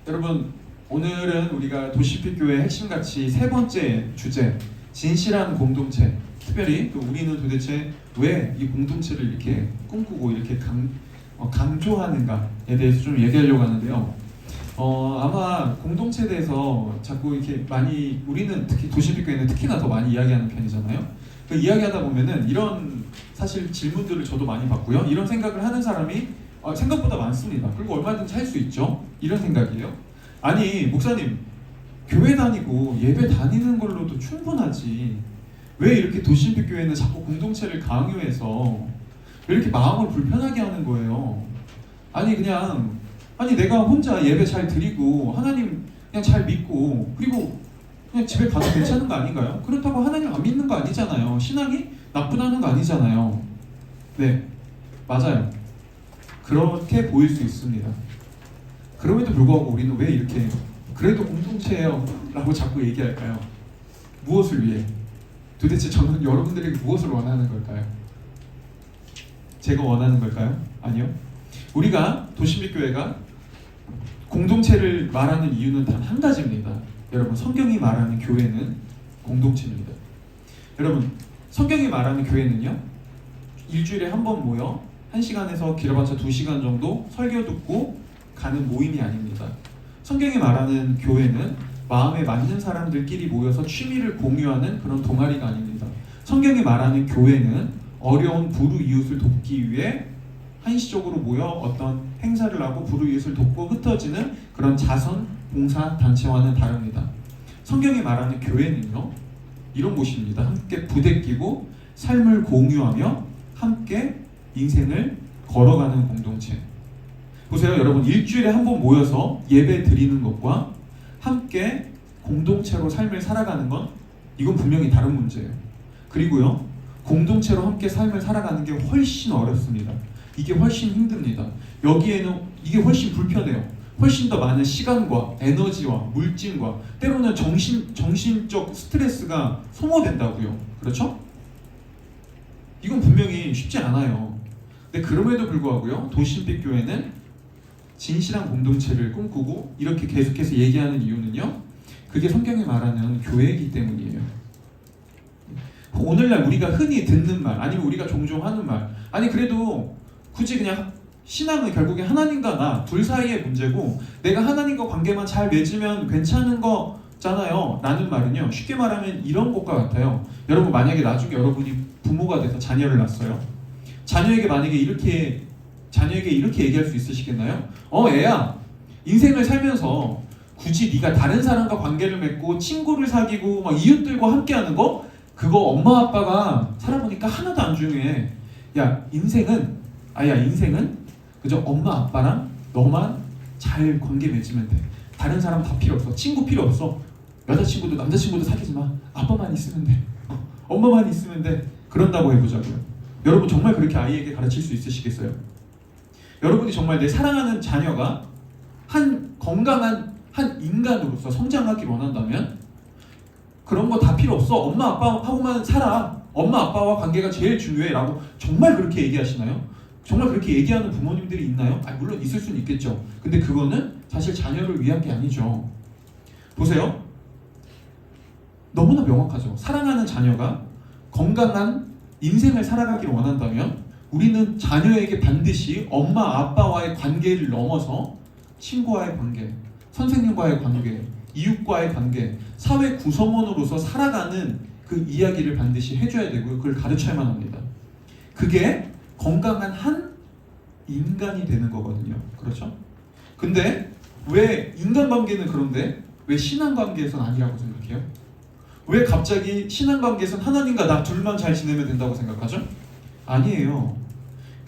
여러분, 오늘은 우리가 도시빛교회 핵심가치 세 번째 주제, 진실한 공동체. 특별히 또 우리는 도대체 왜 이 공동체를 이렇게 꿈꾸고 이렇게 강조하는가에 대해서 좀 얘기하려고 하는데요. 아마 공동체에 대해서 자꾸 이렇게 많이, 우리는 특히 도시빛교회는 특히나 더 많이 이야기하는 편이잖아요. 그 이야기하다 보면은 이런 사실 질문들을 저도 많이 받고요. 이런 생각을 하는 사람이 생각보다 많습니다. 그리고 얼마든지 할 수 있죠. 이런 생각이에요. 아니, 목사님, 교회 다니고 예배 다니는 걸로도 충분하지. 왜 이렇게 도시빛교회는 자꾸 공동체를 강요해서 왜 이렇게 마음을 불편하게 하는 거예요? 아니 내가 혼자 예배 잘 드리고 하나님 그냥 잘 믿고 그리고 그냥 집에 가도 괜찮은 거 아닌가요? 그렇다고 하나님 안 믿는 거 아니잖아요. 신앙이 나쁘다는 거 아니잖아요. 네, 맞아요. 그렇게 보일 수 있습니다. 그럼에도 불구하고 우리는 왜 이렇게 그래도 공동체예요 라고 자꾸 얘기할까요? 무엇을 위해? 도대체 저는 여러분들에게 무엇을 원하는 걸까요? 제가 원하는 걸까요? 아니요. 우리가 도시빛교회가 공동체를 말하는 이유는 단 한 가지입니다. 여러분, 성경이 말하는 교회는 공동체입니다. 여러분, 성경이 말하는 교회는요, 일주일에 한 번 모여 1시간에서 길어봤자 2시간 정도 설교 듣고 가는 모임이 아닙니다. 성경이 말하는 교회는 마음에 맞는 사람들끼리 모여서 취미를 공유하는 그런 동아리가 아닙니다. 성경이 말하는 교회는 어려운 불우이웃을 돕기 위해 한시적으로 모여 어떤 행사를 하고 불우이웃을 돕고 흩어지는 그런 자선 봉사 단체와는 다릅니다. 성경이 말하는 교회는요, 이런 곳입니다. 함께 부대끼고 삶을 공유하며 함께 인생을 걸어가는 공동체. 보세요, 여러분, 일주일에 한 번 모여서 예배 드리는 것과 함께 공동체로 삶을 살아가는 건 이건 분명히 다른 문제예요. 그리고요, 공동체로 함께 삶을 살아가는 게 훨씬 어렵습니다. 이게 훨씬 힘듭니다. 여기에는 이게 훨씬 불편해요. 훨씬 더 많은 시간과 에너지와 물질과 때로는 정신적 스트레스가 소모된다고요. 그렇죠? 이건 분명히 쉽지 않아요. 근데 그럼에도 불구하고요, 도시빛교회는 진실한 공동체를 꿈꾸고 이렇게 계속해서 얘기하는 이유는요, 그게 성경이 말하는 교회이기 때문이에요. 오늘날 우리가 흔히 듣는 말, 아니면 우리가 종종 하는 말, 아니 그래도 굳이 그냥 신앙은 결국에 하나님과 나 둘 사이의 문제고 내가 하나님과 관계만 잘 맺으면 괜찮은 거잖아요 라는 말은요, 쉽게 말하면 이런 것과 같아요. 여러분, 만약에 나중에 여러분이 부모가 돼서 자녀를 낳았어요. 자녀에게 만약에 이렇게 얘기할 수 있으시겠나요? 애야, 인생을 살면서 굳이 네가 다른 사람과 관계를 맺고 친구를 사귀고 막 이웃들과 함께하는 거, 그거 엄마 아빠가 살아보니까 하나도 안 중요해. 인생은 그저 엄마 아빠랑 너만 잘 관계 맺으면 돼. 다른 사람 다 필요 없어. 친구 필요 없어. 여자친구도 남자친구도 사귀지 마. 아빠만 있으면 돼. 엄마만 있으면 돼. 그런다고 해보자고요. 여러분, 정말 그렇게 아이에게 가르칠 수 있으시겠어요? 여러분이 정말 내 사랑하는 자녀가 건강한 한 인간으로서 성장하길 원한다면 그런 거 다 필요 없어. 엄마 아빠하고만 살아. 엄마 아빠와 관계가 제일 중요해 라고 정말 그렇게 얘기하시나요? 정말 그렇게 얘기하는 부모님들이 있나요? 물론 있을 수는 있겠죠. 근데 그거는 사실 자녀를 위한 게 아니죠. 보세요. 너무나 명확하죠. 사랑하는 자녀가 건강한 인생을 살아가길 원한다면 우리는 자녀에게 반드시 엄마 아빠와의 관계를 넘어서 친구와의 관계, 선생님과의 관계, 이웃과의 관계, 사회 구성원으로서 살아가는 그 이야기를 반드시 해줘야 되고요. 그걸 가르쳐야만 합니다. 그게 건강한 한 인간이 되는 거거든요. 그렇죠? 근데 왜 인간관계는 그런데 왜 신앙관계에서는 아니라고 생각해요? 왜 갑자기 신앙관계에서는 하나님과 나 둘만 잘 지내면 된다고 생각하죠? 아니에요.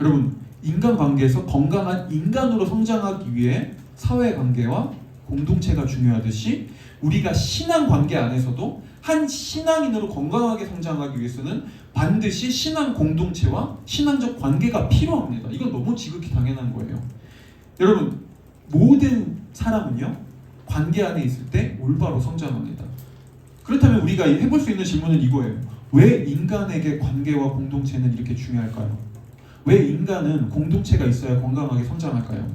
여러분, 인간관계에서 건강한 인간으로 성장하기 위해 사회관계와 공동체가 중요하듯이 우리가 신앙관계 안에서도 한 신앙인으로 건강하게 성장하기 위해서는 반드시 신앙 공동체와 신앙적 관계가 필요합니다. 이건 너무 지극히 당연한 거예요. 여러분, 모든 사람은요, 관계 안에 있을 때 올바로 성장합니다. 그렇다면 우리가 해볼 수 있는 질문은 이거예요. 왜 인간에게 관계와 공동체는 이렇게 중요할까요? 왜 인간은 공동체가 있어야 건강하게 성장할까요?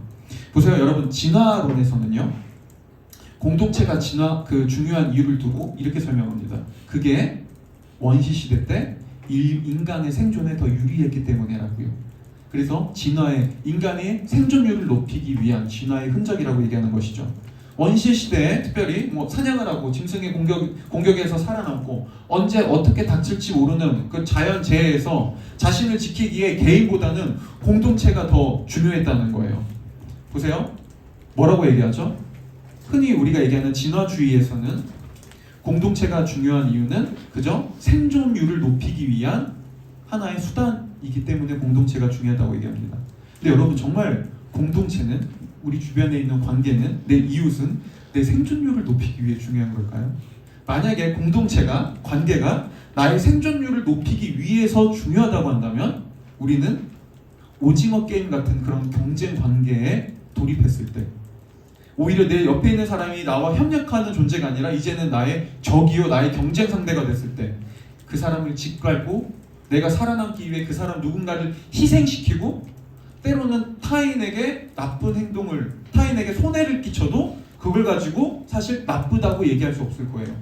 보세요, 여러분, 진화론에서는요, 공동체가 중요한 이유를 두고 이렇게 설명합니다. 그게 원시 시대 때 인간의 생존에 더 유리했기 때문이라고요. 그래서 인간의 생존율을 높이기 위한 진화의 흔적이라고 얘기하는 것이죠. 원시 시대에 특별히 사냥을 하고 짐승의 공격에서 살아남고 언제 어떻게 닥칠지 모르는 그 자연 재해에서 자신을 지키기에 개인보다는 공동체가 더 중요했다는 거예요. 보세요. 뭐라고 얘기하죠? 흔히 우리가 얘기하는 진화주의에서는 공동체가 중요한 이유는 그저 생존율을 높이기 위한 하나의 수단이기 때문에 공동체가 중요하다고 얘기합니다. 근데 여러분 정말 공동체는 우리 주변에 있는 관계는 내 이웃은 내 생존율을 높이기 위해 중요한 걸까요? 만약에 관계가 나의 생존율을 높이기 위해서 중요하다고 한다면 우리는 오징어 게임 같은 그런 경쟁 관계에 돌입했을 때 오히려 내 옆에 있는 사람이 나와 협력하는 존재가 아니라 이제는 나의 적이요 나의 경쟁 상대가 됐을 때 그 사람을 짓밟고 내가 살아남기 위해 그 사람 누군가를 희생시키고 때로는 타인에게 손해를 끼쳐도 그걸 가지고 사실 나쁘다고 얘기할 수 없을 거예요.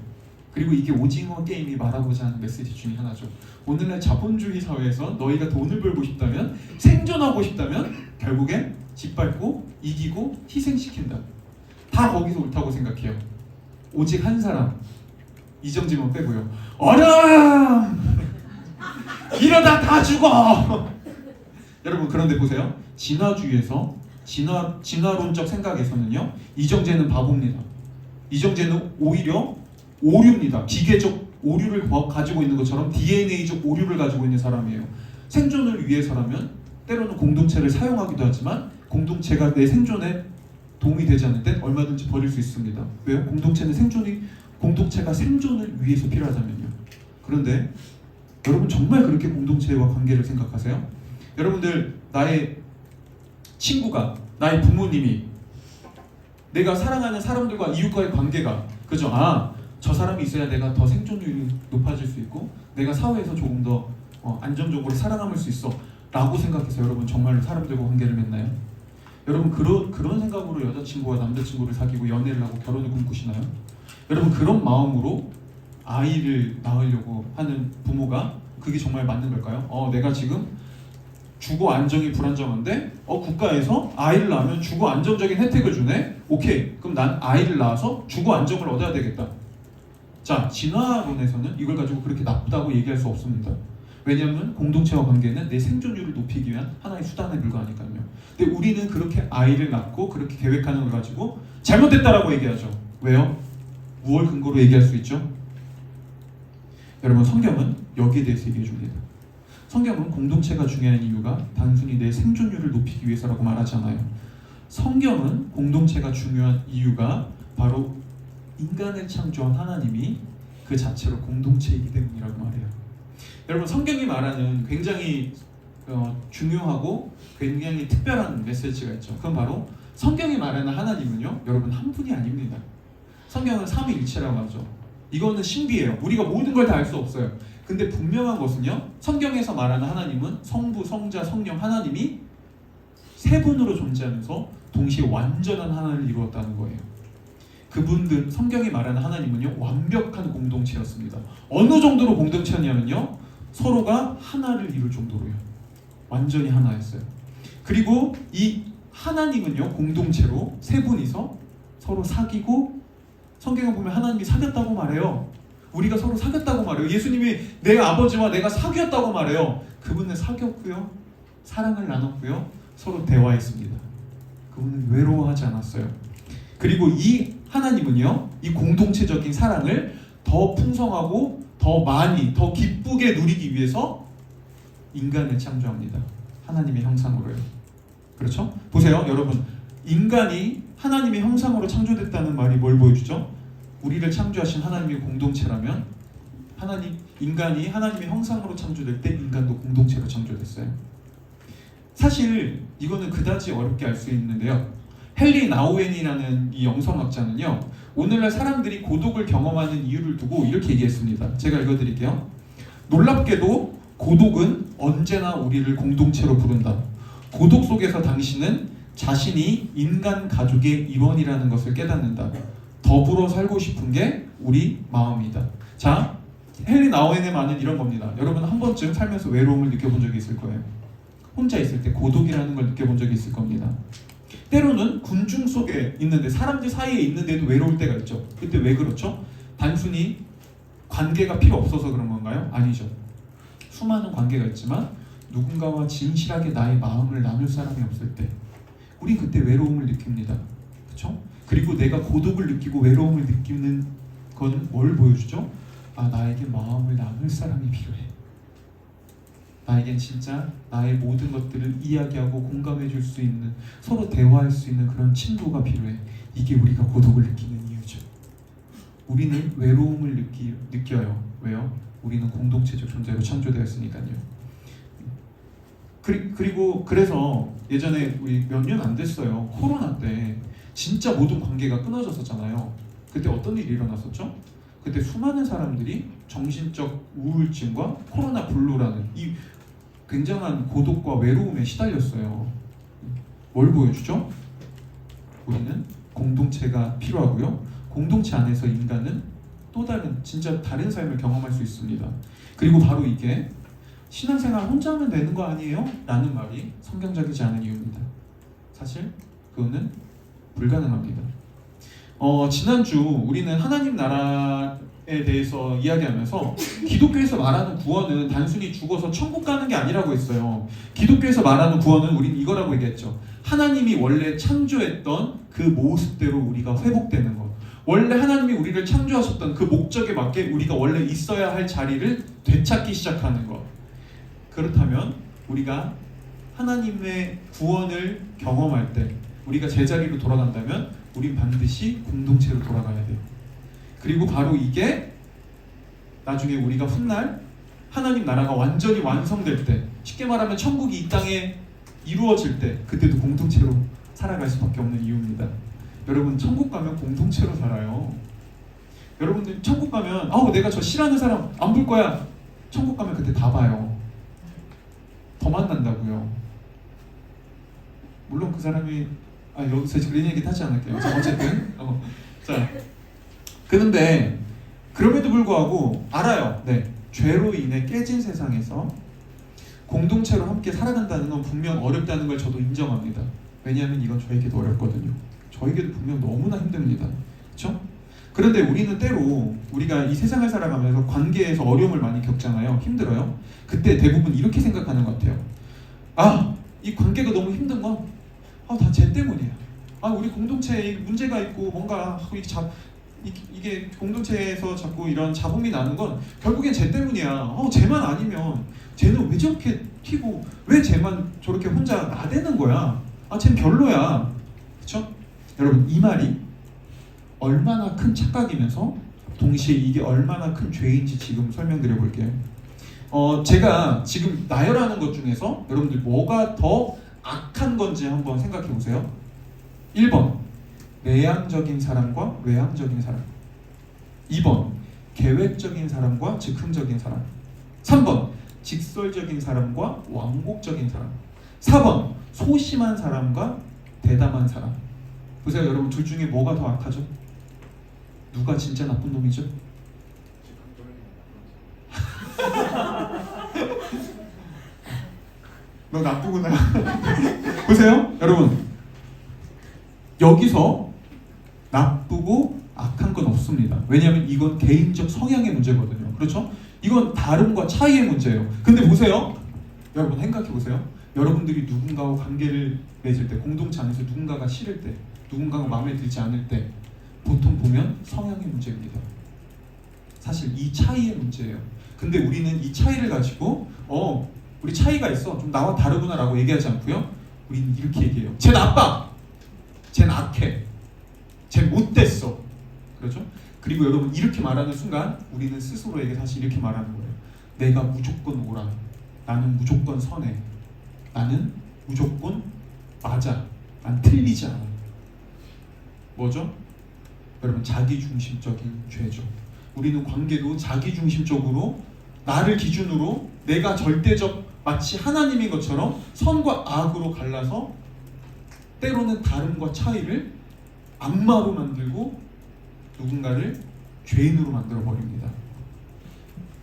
그리고 이게 오징어 게임이 말하고자 하는 메시지 중에 하나죠. 오늘날 자본주의 사회에서 너희가 돈을 벌고 싶다면 생존하고 싶다면 결국엔 짓밟고 이기고 희생시킨다. 다 거기서 옳다고 생각해요. 오직 한 사람 이정재만 빼고요. 어려움! 이러다 다 죽어! 여러분 그런데 보세요. 진화론적 생각에서는요. 이정재는 바보입니다. 이정재는 오히려 오류입니다. 기계적 오류를 가지고 있는 것처럼 DNA적 오류를 가지고 있는 사람이에요. 생존을 위해서라면 때로는 공동체를 사용하기도 하지만 공동체가 내 생존에 도움이 되지 않을 땐 얼마든지 버릴 수 있습니다. 왜요? 공동체가 생존을 위해서 필요하다면요. 그런데 여러분 정말 그렇게 공동체와 관계를 생각하세요? 여러분들 나의 친구가 나의 부모님이 내가 사랑하는 사람들과 이웃과의 관계가 그죠? 저 사람이 있어야 내가 더 생존율이 높아질 수 있고 내가 사회에서 조금 더 안정적으로 살아남을 수 있어 라고 생각해서 여러분 정말로 사람들과 관계를 맺나요? 여러분 그런 생각으로 여자친구와 남자친구를 사귀고 연애를 하고 결혼을 꿈꾸시나요? 여러분 그런 마음으로 아이를 낳으려고 하는 부모가 그게 정말 맞는 걸까요? 내가 지금 주거 안정이 불안정한데 국가에서 아이를 낳으면 주거 안정적인 혜택을 주네? 오케이, 그럼 난 아이를 낳아서 주거 안정을 얻어야 되겠다. 자, 진화론에서는 이걸 가지고 그렇게 나쁘다고 얘기할 수 없습니다. 왜냐하면 공동체와 관계는 내 생존율을 높이기 위한 하나의 수단에 불과하니까요. 근데 우리는 그렇게 아이를 낳고 그렇게 계획하는 걸 가지고 잘못됐다라고 얘기하죠. 왜요? 무엇 근거로 얘기할 수 있죠? 여러분 성경은 여기에 대해서 얘기해 줍니다. 성경은 공동체가 중요한 이유가 단순히 내 생존율을 높이기 위해서라고 말하지 않아요. 성경은 공동체가 중요한 이유가 바로 인간을 창조한 하나님이 그 자체로 공동체이기 때문이라고 말해요. 여러분 성경이 말하는 굉장히 중요하고 굉장히 특별한 메시지가 있죠. 그건 바로 성경이 말하는 하나님은요, 여러분 한 분이 아닙니다. 성경은 삼위일체라고 하죠. 이거는 신비예요. 우리가 모든 걸 다 알 수 없어요. 근데 분명한 것은요, 성경에서 말하는 하나님은 성부, 성자, 성령 하나님이 세 분으로 존재하면서 동시에 완전한 하나를 이루었다는 거예요. 성경이 말하는 하나님은요, 완벽한 공동체였습니다. 어느 정도로 공동체였냐면요, 서로가 하나를 이룰 정도로요. 완전히 하나였어요. 그리고 이 하나님은요, 공동체로 세 분이서 서로 사귀고, 성경에 보면 하나님이 사귀었다고 말해요. 우리가 서로 사귀었다고 말해요. 예수님이 내 아버지와 내가 사귀었다고 말해요. 그분은 사귀었고요, 사랑을 나눴고요, 서로 대화했습니다. 그분은 외로워하지 않았어요. 그리고 이 하나님은요, 이 공동체적인 사랑을 더 풍성하고 더 많이, 더 기쁘게 누리기 위해서 인간을 창조합니다. 하나님의 형상으로요. 그렇죠? 보세요, 여러분. 인간이 하나님의 형상으로 창조됐다는 말이 뭘 보여주죠? 우리를 창조하신 하나님의 공동체라면 인간이 하나님의 형상으로 창조될 때 인간도 공동체로 창조됐어요. 사실 이거는 그다지 어렵게 알 수 있는데요. 헨리 나우엔이라는 이 영성학자는요, 오늘날 사람들이 고독을 경험하는 이유를 두고 이렇게 얘기했습니다. 제가 읽어드릴게요. 놀랍게도 고독은 언제나 우리를 공동체로 부른다. 고독 속에서 당신은 자신이 인간 가족의 일원이라는 것을 깨닫는다. 더 더불어 살고 싶은 게 우리 마음이다. 자, 헨리 나우엔의 이런 겁니다. 여러분 한 번쯤 살면서 외로움을 느껴본 적이 있을 거예요. 혼자 있을 때 고독이라는 걸 느껴본 적이 있을 겁니다. 때로는 군중 속에 있는데, 사람들 사이에 있는데도 외로울 때가 있죠. 그때 왜 그렇죠? 단순히 관계가 필요 없어서 그런 건가요? 아니죠. 수많은 관계가 있지만 누군가와 진실하게 나의 마음을 나눌 사람이 없을 때 우리 그때 외로움을 느낍니다. 그렇죠? 그리고 내가 고독을 느끼고 외로움을 느끼는 건 뭘 보여주죠? 아, 나에게 마음을 나눌 사람이 필요해. 나에겐 진짜 나의 모든 것들을 이야기하고 공감해 줄 수 있는, 서로 대화할 수 있는 그런 친구가 필요해. 이게 우리가 고독을 느끼는 이유죠. 우리는 외로움을 느껴요. 왜요? 우리는 공동체적 존재로 창조되었으니까요. 그리고 그래서 예전에 우리 몇 년 안 됐어요. 코로나 때 진짜 모든 관계가 끊어졌었잖아요. 그때 어떤 일이 일어났었죠? 그때 수많은 사람들이 정신적 우울증과 코로나 블루라는 이 굉장한 고독과 외로움에 시달렸어요. 뭘 보여주죠? 우리는 공동체가 필요하고요. 공동체 안에서 인간은 또 다른, 진짜 다른 삶을 경험할 수 있습니다. 그리고 바로 이게 신앙생활 혼자 하면 되는 거 아니에요? 라는 말이 성경적이지 않은 이유입니다. 사실 그거는 불가능합니다. 지난주 우리는 하나님 나라에 대해서 이야기하면서 기독교에서 말하는 구원은 단순히 죽어서 천국 가는 게 아니라고 했어요. 기독교에서 말하는 구원은 우리는 이거라고 얘기했죠. 하나님이 원래 창조했던 그 모습대로 우리가 회복되는 것. 원래 하나님이 우리를 창조하셨던 그 목적에 맞게 우리가 원래 있어야 할 자리를 되찾기 시작하는 것. 그렇다면 우리가 하나님의 구원을 경험할 때 우리가 제자리로 돌아간다면 우린 반드시 공동체로 돌아가야 돼요. 그리고 바로 이게 나중에 우리가 훗날 하나님 나라가 완전히 완성될 때, 쉽게 말하면 천국이 이 땅에 이루어질 때, 그때도 공동체로 살아갈 수밖에 없는 이유입니다. 여러분, 천국 가면 공동체로 살아요. 여러분들 천국 가면 내가 저 싫어하는 사람 안 볼 거야. 천국 가면 그때 다 봐요. 더 만난다고요. 물론 그 사람이 여기서 그런 얘기 하지 않을게요. 어쨌든 자, 그런데 그럼에도 불구하고 알아요. 네, 죄로 인해 깨진 세상에서 공동체로 함께 살아간다는 건 분명 어렵다는 걸 저도 인정합니다. 왜냐하면 이건 저에게도 어렵거든요. 저에게도 분명 너무나 힘듭니다. 그렇죠? 그런데 우리는 때로 우리가 이 세상을 살아가면서 관계에서 어려움을 많이 겪잖아요. 힘들어요. 그때 대부분 이렇게 생각하는 것 같아요. 이 관계가 너무 힘든 건 다 쟤 때문이야. 우리 공동체에 문제가 있고 뭔가 이게 공동체에서 자꾸 이런 잡음이 나는 건 결국엔 쟤 때문이야. 쟤만 아니면 쟤는 왜 저렇게 튀고 왜 쟤만 저렇게 혼자 나대는 거야. 쟤는 별로야. 그렇죠? 여러분, 이 말이 얼마나 큰 착각이면서 동시에 이게 얼마나 큰 죄인지 지금 설명드려 볼게요. 제가 지금 나열하는 것 중에서 여러분들 뭐가 더 악한 건지 한번 생각해 보세요. 1번, 내향적인 사람과 외향적인 사람. 2번, 계획적인 사람과 즉흥적인 사람. 3번, 직설적인 사람과 완곡적인 사람. 4번, 소심한 사람과 대담한 사람. 보세요, 여러분, 둘 중에 뭐가 더 악하죠? 누가 진짜 나쁜 놈이죠? 너 나쁘구나. 보세요, 여러분. 여기서 나쁘고 악한 건 없습니다. 왜냐하면 이건 개인적 성향의 문제거든요. 그렇죠? 이건 다름과 차이의 문제예요. 근데 보세요. 여러분, 생각해 보세요. 여러분들이 누군가와 관계를 맺을 때, 공동체 안에서 누군가가 싫을 때, 누군가가 마음에 들지 않을 때 보통 보면 성향의 문제입니다. 사실 이 차이의 문제예요. 근데 우리는 이 차이를 가지고 우리 차이가 있어, 좀 나와 다르구나 라고 얘기하지 않고요. 우리는 이렇게 얘기해요. 쟤 나빠! 쟤 악해! 쟤 못됐어! 그렇죠? 그리고 여러분, 이렇게 말하는 순간 우리는 스스로에게 사실 이렇게 말하는 거예요. 내가 무조건 옳아. 나는 무조건 선해. 나는 무조건 맞아. 난 틀리지 않아. 뭐죠? 여러분, 자기중심적인 죄죠. 우리는 관계도 자기중심적으로, 나를 기준으로 내가 절대적, 마치 하나님인 것처럼 선과 악으로 갈라서 때로는 다름과 차이를 악마로 만들고 누군가를 죄인으로 만들어 버립니다.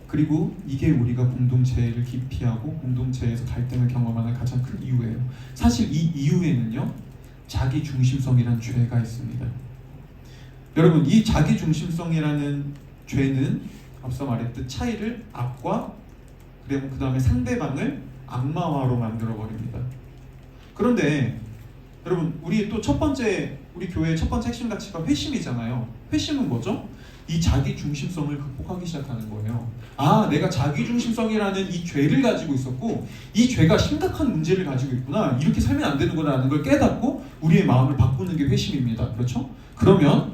그리고 이게 우리가 공동체를 기피하고 공동체에서 갈등을 경험하는 가장 큰 이유예요. 사실 이 이유에는요, 자기 중심성이라는 죄가 있습니다. 여러분, 이 자기 중심성이라는 죄는 앞서 말했듯 차이를 악과 그리고 그 다음에 상대방을 악마화로 만들어 버립니다. 그런데 여러분, 우리 또 첫 번째, 우리 교회의 첫 번째 핵심 가치가 회심이잖아요. 회심은 뭐죠? 이 자기 중심성을 극복하기 시작하는 거예요. 아, 내가 자기 중심성이라는 이 죄를 가지고 있었고 이 죄가 심각한 문제를 가지고 있구나, 이렇게 살면 안 되는구나라는 걸 깨닫고 우리의 마음을 바꾸는 게 회심입니다. 그렇죠? 그러면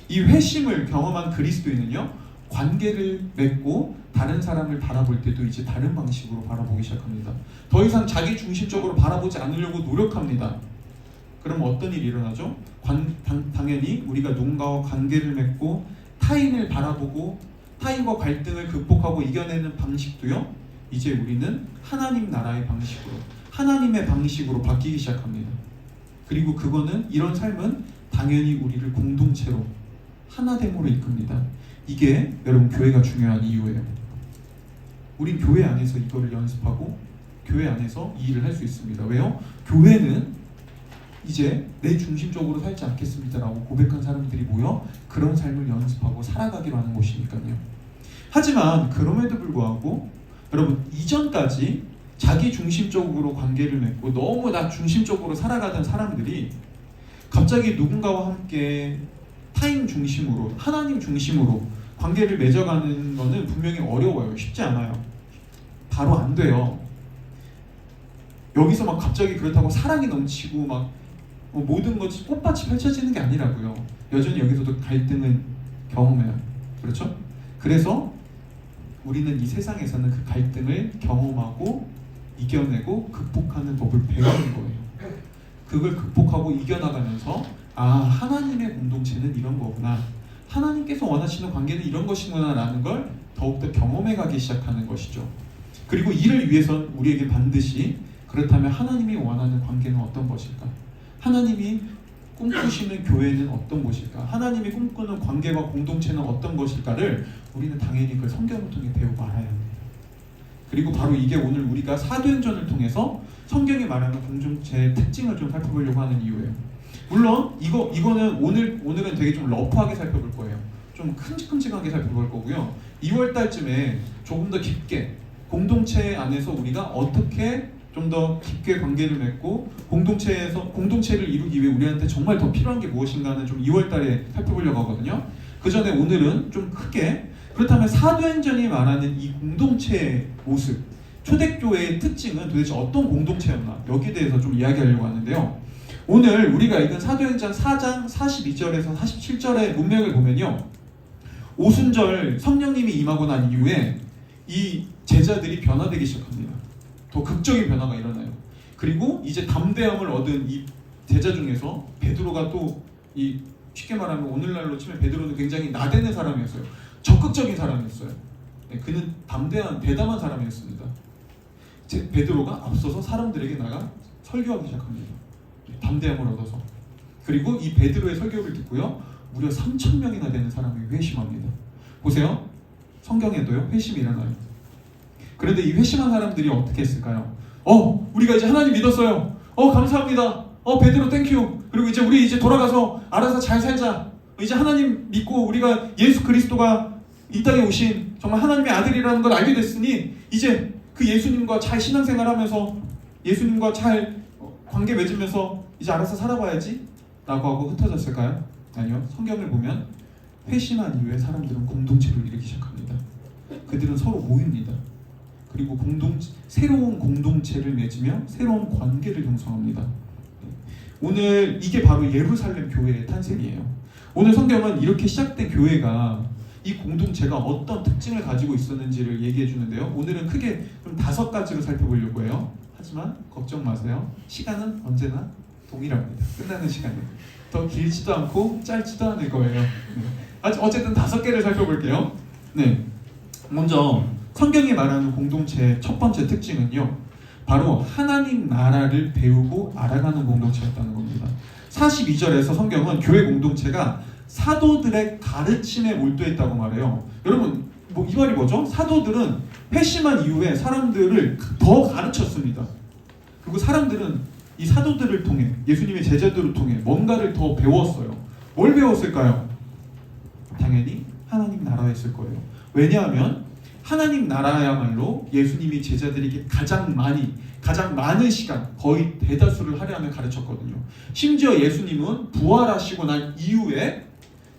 이 회심을 경험한 그리스도인은요, 관계를 맺고 다른 사람을 바라볼 때도 이제 다른 방식으로 바라보기 시작합니다. 더 이상 자기 중심적으로 바라보지 않으려고 노력합니다. 그럼 어떤 일이 일어나죠? 당연히 우리가 누군가와 관계를 맺고 타인을 바라보고 타인과 갈등을 극복하고 이겨내는 방식도요, 이제 우리는 하나님 나라의 방식으로, 하나님의 방식으로 바뀌기 시작합니다. 그리고 그거는, 이런 삶은 당연히 우리를 공동체로, 하나됨으로 이끕니다. 이게 여러분 교회가 중요한 이유예요. 우린 교회 안에서 이거를 연습하고 교회 안에서 이 일을 할 수 있습니다. 왜요? 교회는 이제 내 중심적으로 살지 않겠습니다라고 고백한 사람들이 모여 그런 삶을 연습하고 살아가기로 하는 곳이니까요. 하지만 그럼에도 불구하고 여러분, 이전까지 자기 중심적으로 관계를 맺고 너무 나 중심적으로 살아가던 사람들이 갑자기 누군가와 함께 타인 중심으로, 하나님 중심으로 관계를 맺어가는 거는 분명히 어려워요. 쉽지 않아요. 바로 안 돼요. 여기서 막 갑자기 그렇다고 사랑이 넘치고 막 모든 것이 꽃밭이 펼쳐지는 게 아니라고요. 여전히 여기서도 갈등은 경험해요. 그렇죠? 그래서 우리는 이 세상에서는 그 갈등을 경험하고 이겨내고 극복하는 법을 배우는 거예요. 그걸 극복하고 이겨나가면서, 아, 하나님의 공동체는 이런 거구나, 하나님께서 원하시는 관계는 이런 것이구나 라는 걸 더욱더 경험해가기 시작하는 것이죠. 그리고 이를 위해선 우리에게 반드시, 그렇다면 하나님이 원하는 관계는 어떤 것일까? 하나님이 꿈꾸시는 교회는 어떤 곳일까? 하나님이 꿈꾸는 관계와 공동체는 어떤 것일까를 우리는 당연히 그 성경을 통해 배우고 알아야 합니다. 그리고 바로 이게 오늘 우리가 사도행전을 통해서 성경이 말하는 공동체의 특징을 좀 살펴보려고 하는 이유예요. 물론 이거는 오늘은 되게 좀 러프하게 살펴볼 거예요. 좀 큼직큼직하게 살펴볼 거고요. 2월 달쯤에 조금 더 깊게 공동체 안에서 우리가 어떻게 좀 더 깊게 관계를 맺고 공동체를 이루기 위해 우리한테 정말 더 필요한 게 무엇인가는 좀 2월 달에 살펴보려고 하거든요. 그 전에 오늘은 좀 크게, 그렇다면 사도행전이 말하는 이 공동체의 모습, 초대교회의 특징은 도대체 어떤 공동체였나, 여기에 대해서 좀 이야기하려고 하는데요. 오늘 우리가 읽은 사도행전 4장 42절에서 47절의 문맥을 보면요, 오순절 성령님이 임하고 난 이후에 이 제자들이 변화되기 시작합니다. 더 극적인 변화가 일어나요. 그리고 이제 담대함을 얻은 이 제자 중에서 베드로가 또, 이 쉽게 말하면 오늘날로 치면 베드로는 굉장히 나대는 사람이었어요. 적극적인 사람이었어요. 네, 그는 대담한 사람이었습니다. 베드로가 앞서서 사람들에게 나가 설교하기 시작합니다. 담대함을 얻어서. 그리고 이 베드로의 설교를 듣고요, 무려 3,000명이나 되는 사람이 회심합니다. 보세요. 성경에도요, 회심이 일어나요. 그런데 이 회심한 사람들이 어떻게 했을까요? 우리가 이제 하나님 믿었어요. 감사합니다. 베드로 땡큐. 그리고 우리 이제 돌아가서 알아서 잘 살자. 이제 하나님 믿고 우리가 예수 그리스도가 이 땅에 오신 정말 하나님의 아들이라는 걸 알게 됐으니 이제 그 예수님과 잘 신앙생활하면서 예수님과 잘 관계 맺으면서 이제 알아서 살아봐야지 라고 하고 흩어졌을까요? 아니요. 성경을 보면 회심한 이후에 사람들은 공동체를 이루기 시작합니다. 그들은 서로 모입니다. 그리고 새로운 공동체를 맺으며 새로운 관계를 형성합니다. 오늘 이게 바로 예루살렘 교회의 탄생이에요. 오늘 성경은 이렇게 시작된 교회가, 이 공동체가 어떤 특징을 가지고 있었는지를 얘기해 주는데요. 오늘은 크게 좀 5가지로 살펴보려고 해요. 하지만 걱정 마세요. 시간은 언제나 동일합니다. 끝나는 시간은 더 길지도 않고 짧지도 않을 거예요. 네. 어쨌든 5개를 살펴볼게요. 네. 먼저 성경이 말하는 공동체의 첫 번째 특징은요, 바로 하나님 나라를 배우고 알아가는 공동체였다는 겁니다. 42절에서 성경은 교회 공동체가 사도들의 가르침에 몰두해 있다고 말해요. 여러분 뭐 이 말이 뭐죠? 사도들은 회심한 이후에 사람들을 더 가르쳤습니다. 그리고 사람들은 이 사도들을 통해 예수님의 제자들을 통해 뭔가를 더 배웠어요. 뭘 배웠을까요? 당연히 하나님 나라였을 거예요. 왜냐하면 하나님 나라야말로 예수님이 제자들에게 가장 많은 시간, 거의 대다수를 할애하며 가르쳤거든요. 심지어 예수님은 부활하시고 난 이후에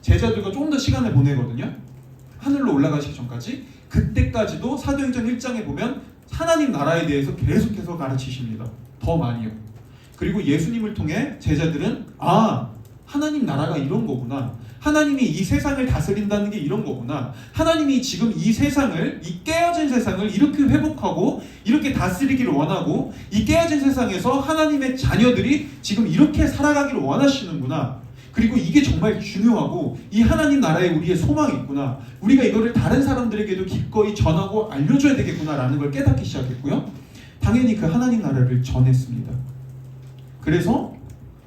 제자들과 조금 더 시간을 보내거든요. 하늘로 올라가시기 전까지. 그때까지도 사도행전 1장에 보면 하나님 나라에 대해서 계속해서 가르치십니다. 더 많이요. 그리고 예수님을 통해 제자들은 하나님 나라가 이런 거구나. 하나님이 이 세상을 다스린다는 게 이런 거구나. 하나님이 지금 이 세상을, 이 깨어진 세상을 이렇게 회복하고 이렇게 다스리기를 원하고 이 깨어진 세상에서 하나님의 자녀들이 지금 이렇게 살아가기를 원하시는구나. 그리고 이게 정말 중요하고 이 하나님 나라에 우리의 소망이 있구나. 우리가 이거를 다른 사람들에게도 기꺼이 전하고 알려줘야 되겠구나라는 걸 깨닫기 시작했고요. 당연히 그 하나님 나라를 전했습니다. 그래서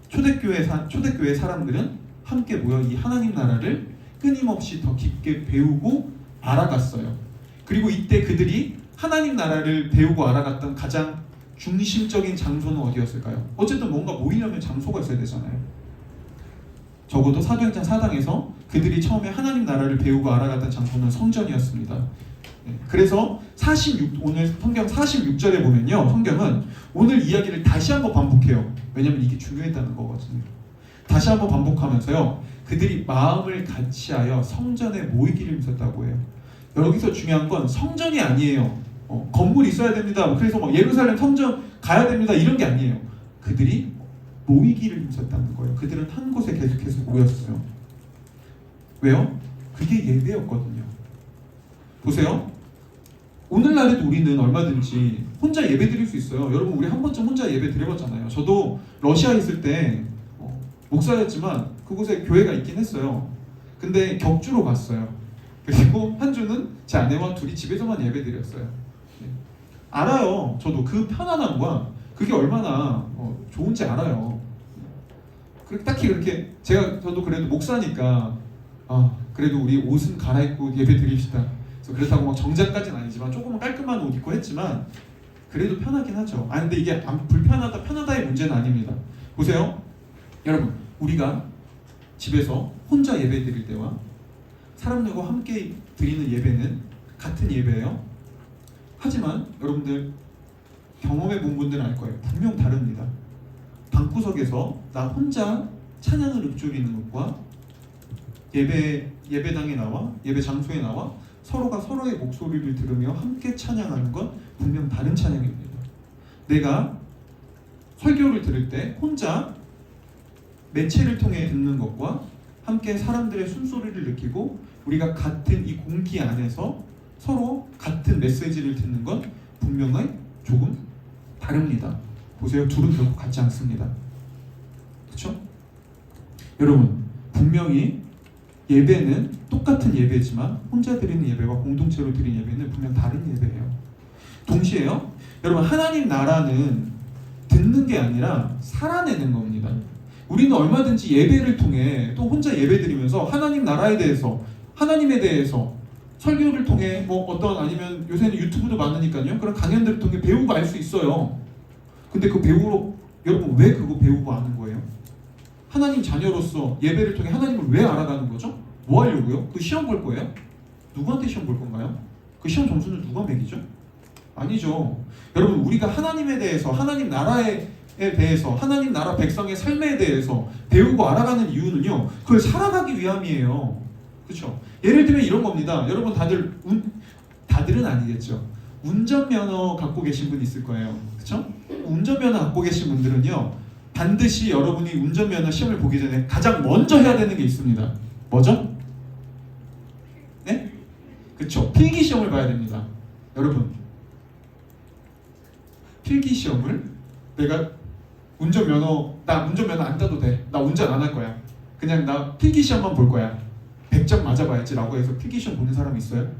초대교회 사람들은 함께 모여 이 하나님 나라를 끊임없이 더 깊게 배우고 알아갔어요. 그리고 이때 그들이 하나님 나라를 배우고 알아갔던 가장 중심적인 장소는 어디였을까요? 어쨌든 뭔가 모이려면 장소가 있어야 되잖아요. 적어도 사도행전 4장에서 그들이 처음에 하나님 나라를 배우고 알아갔던 장소는 성전이었습니다. 그래서 오늘 성경 46절에 보면요, 성경은 오늘 이야기를 다시 한번 반복해요. 왜냐하면 이게 중요했다는 거거든요. 다시 한번 반복하면서요, 그들이 마음을 같이하여 성전에 모이기를 힘썼다고 해요. 여기서 중요한 건 성전이 아니에요. 건물이 있어야 됩니다. 그래서 막 예루살렘 성전 가야 됩니다. 이런 게 아니에요. 그들이 모이기를 힘썼다는 거예요. 그들은 한 곳에 계속해서 모였어요. 왜요? 그게 예배였거든요. 보세요. 오늘날에도 우리는 얼마든지 혼자 예배 드릴 수 있어요. 여러분 우리 한 번쯤 혼자 예배 드려봤잖아요. 저도 러시아에 있을 때 목사였지만 그곳에 교회가 있긴 했어요. 근데 격주로 갔어요. 그리고 한 주는 제 아내와 둘이 집에서만 예배 드렸어요. 알아요. 저도 그 편안함과 그게 얼마나 좋은지 알아요. 딱히 그렇게 저도 그래도 목사니까 그래도 우리 옷은 갈아입고 예배 드립시다. 그래서 그렇다고 막 정장까지는 아니지만 조금은 깔끔한 옷 입고 했지만 그래도 편하긴 하죠. 근데 이게 불편하다 편하다의 문제는 아닙니다. 보세요. 여러분 우리가 집에서 혼자 예배 드릴 때와 사람들과 함께 드리는 예배는 같은 예배예요. 하지만 여러분들 경험해 본 분들은 알 거예요. 분명 다릅니다. 방구석에서 나 혼자 찬양을 읊조리는 것과 예배당에 나와 예배 장소에 나와 서로가 서로의 목소리를 들으며 함께 찬양하는 건 분명 다른 찬양입니다. 내가 설교를 들을 때 혼자 매체를 통해 듣는 것과 함께 사람들의 숨소리를 느끼고 우리가 같은 이 공기 안에서 서로 같은 메시지를 듣는 건 분명히 조금 다릅니다. 보세요. 둘은 결국 같지 않습니다. 그렇죠? 여러분 분명히 예배는 똑같은 예배지만 혼자 드리는 예배와 공동체로 드리는 예배는 분명 다른 예배예요. 동시에요. 여러분 하나님 나라는 듣는 게 아니라 살아내는 겁니다. 우리는 얼마든지 예배를 통해 또 혼자 예배 드리면서 하나님 나라에 대해서 하나님에 대해서 설교를 통해 아니면 요새는 유튜브도 많으니까요. 그런 강연들을 통해 배우고 알 수 있어요. 근데 그 배우로 여러분 왜 그거 배우고 아는 거예요? 하나님 자녀로서 예배를 통해 하나님을 왜 알아가는 거죠? 뭐 하려고요? 그 시험 볼 거예요? 누구한테 시험 볼 건가요? 그 시험 점수는 누가 매기죠? 아니죠. 여러분 우리가 하나님에 대해서 하나님 나라에 대해서 하나님 나라 백성의 삶에 대해서 배우고 알아가는 이유는요. 그걸 살아가기 위함이에요. 그렇죠? 예를 들면 이런 겁니다. 여러분 다들은 아니겠죠. 운전면허 갖고 계신 분 있을 거예요. 그렇죠? 운전면허 갖고 계신 분들은요. 반드시 여러분이 운전면허 시험을 보기 전에 가장 먼저 해야 되는 게 있습니다. 뭐죠? 네? 그렇죠. 필기 시험을 봐야 됩니다. 여러분 필기 시험을 내가 나 운전면허 안 따도 돼. 나 운전 안 할 거야. 그냥 나 필기 시험만 볼 거야. 100점 맞아봐야지 라고 해서 필기 시험 보는 사람 있어요?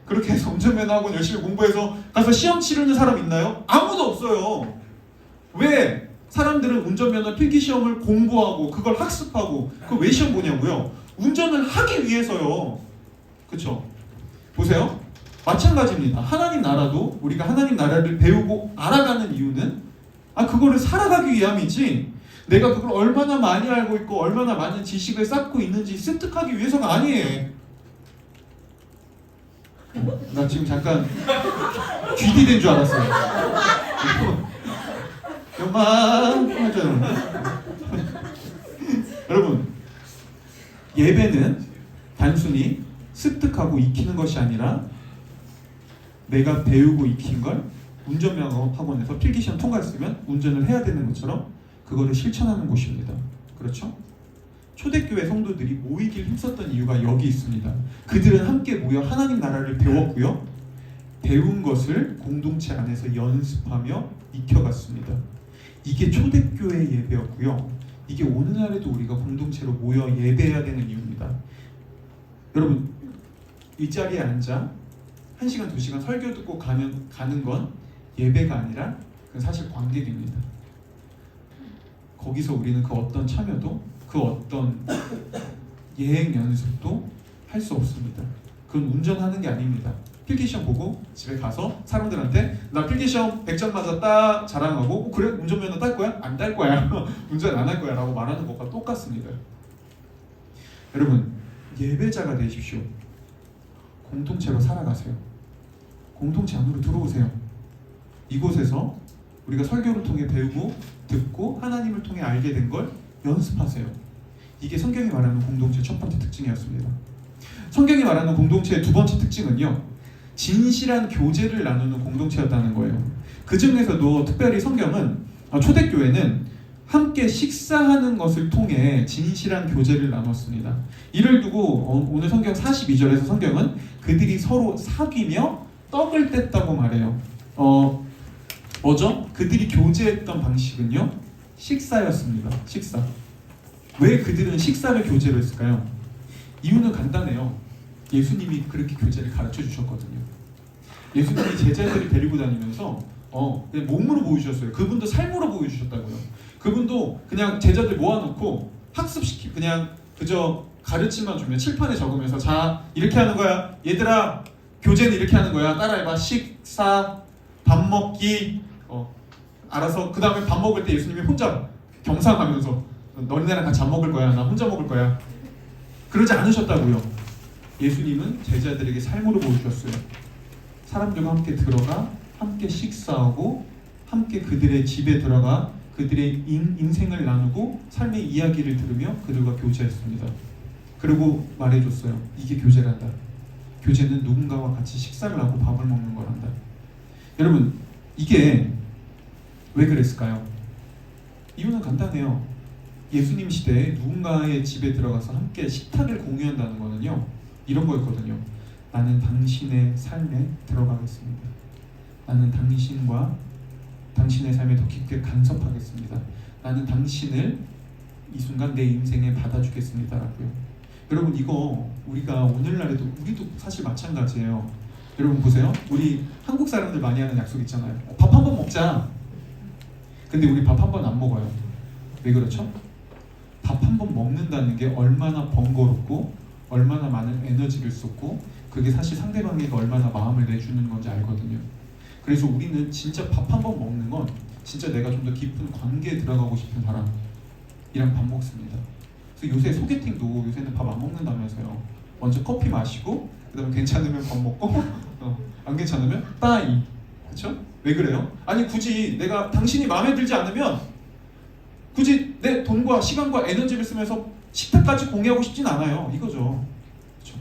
그렇게 해서 운전면허 학원 열심히 공부해서 가서 시험 치르는 사람 있나요? 아무도 없어요. 왜? 사람들은 운전면허 필기시험을 공부하고 그걸 학습하고 그걸 왜 시험 보냐고요? 운전을 하기 위해서요. 그쵸? 보세요. 마찬가지입니다. 하나님 나라도 우리가 하나님 나라를 배우고 알아가는 이유는 그거를 살아가기 위함이지 내가 그걸 얼마나 많이 알고 있고 얼마나 많은 지식을 쌓고 있는지 습득하기 위해서가 아니에요. 나 지금 잠깐 귀디된 줄 알았어요. 요만하잖아. 여러분, 예배는 단순히 습득하고 익히는 것이 아니라 내가 배우고 익힌 걸 운전면허 학원에서 필기시험 통과했으면 운전을 해야 되는 것처럼 그거를 실천하는 곳입니다. 그렇죠? 초대교회 성도들이 모이길 힘썼던 이유가 여기 있습니다. 그들은 함께 모여 하나님 나라를 배웠고요. 배운 것을 공동체 안에서 연습하며 익혀갔습니다. 이게 초대교회 예배였고요. 이게 오늘날에도 우리가 공동체로 모여 예배해야 되는 이유입니다. 여러분, 이 자리에 앉아 1시간, 2시간 설교 듣고 가는 건 예배가 아니라 그건 사실 관객입니다. 거기서 우리는 그 어떤 참여도 그 어떤 예행 연습도 할 수 없습니다. 그건 운전하는 게 아닙니다. 필기시험 보고 집에 가서 사람들한테 나 필기시험 100점 맞았다 자랑하고 그래? 운전면허 딸 거야? 안 딸 거야. 운전 안 할 거야 라고 말하는 것과 똑같습니다. 여러분, 예배자가 되십시오. 공동체로 살아가세요. 공동체 안으로 들어오세요. 이곳에서 우리가 설교를 통해 배우고 듣고 하나님을 통해 알게 된 걸 연습하세요. 이게 성경이 말하는 공동체의 첫 번째 특징이었습니다. 성경이 말하는 공동체의 두 번째 특징은요, 진실한 교제를 나누는 공동체였다는 거예요. 그 중에서도 특별히 성경은 초대교회는 함께 식사하는 것을 통해 진실한 교제를 나눴습니다. 이를 두고 오늘 성경 42절에서 성경은 그들이 서로 사귀며 떡을 뗐다고 말해요. 뭐죠? 그들이 교제했던 방식은요, 식사였습니다. 식사. 왜 그들은 식사를 교제로 했을까요? 이유는 간단해요. 예수님이 그렇게 교제를 가르쳐 주셨거든요. 예수님이 제자들을 데리고 다니면서 그냥 몸으로 보여주셨어요. 그분도 삶으로 보여주셨다고요. 그분도 그냥 제자들 모아놓고 학습시키 그냥 그저 가르침만 주면 칠판에 적으면서 자 이렇게 하는 거야. 얘들아 교제는 이렇게 하는 거야. 따라해봐. 식사, 밥 먹기. 알아서 그 다음에 밥 먹을 때 예수님이 혼자 경상하면서 너네랑 같이 안 먹을 거야. 나 혼자 먹을 거야. 그러지 않으셨다고요. 예수님은 제자들에게 삶으로 보여주셨어요. 사람들과 함께 들어가 함께 식사하고 함께 그들의 집에 들어가 그들의 인생을 나누고 삶의 이야기를 들으며 그들과 교제했습니다. 그리고 말해줬어요. 이게 교제란다. 교제는 누군가와 같이 식사를 하고 밥을 먹는 거란다. 여러분, 이게 왜 그랬을까요? 이유는 간단해요. 예수님 시대에 누군가의 집에 들어가서 함께 식탁을 공유한다는 거는요, 이런 거였거든요. 나는 당신의 삶에 들어가겠습니다. 나는 당신과 당신의 삶에 더 깊게 간섭하겠습니다. 나는 당신을 이 순간 내 인생에 받아주겠습니다 라고요. 여러분, 이거 우리가 오늘날에도 우리도 사실 마찬가지예요. 여러분 보세요. 우리 한국 사람들 많이 하는 약속 있잖아요. 밥 한 번 먹자. 근데 우리 밥 한 번 안 먹어요. 왜 그렇죠? 밥 한 번 먹는다는 게 얼마나 번거롭고 얼마나 많은 에너지를 쏟고 그게 사실 상대방에게 얼마나 마음을 내주는 건지 알거든요. 그래서 우리는 진짜 밥 한 번 먹는 건 진짜 내가 좀 더 깊은 관계에 들어가고 싶은 사람이랑 밥 먹습니다. 그래서 요새 소개팅도 요새는 밥 안 먹는다면서요. 먼저 커피 마시고 그다음에 괜찮으면 밥 먹고 안 괜찮으면 빠이. 그렇죠? 왜 그래요? 아니 굳이 내가 당신이 마음에 들지 않으면 굳이 내 돈과 시간과 에너지를 쓰면서 식탁까지 공유하고 싶진 않아요. 이거죠. 그렇죠?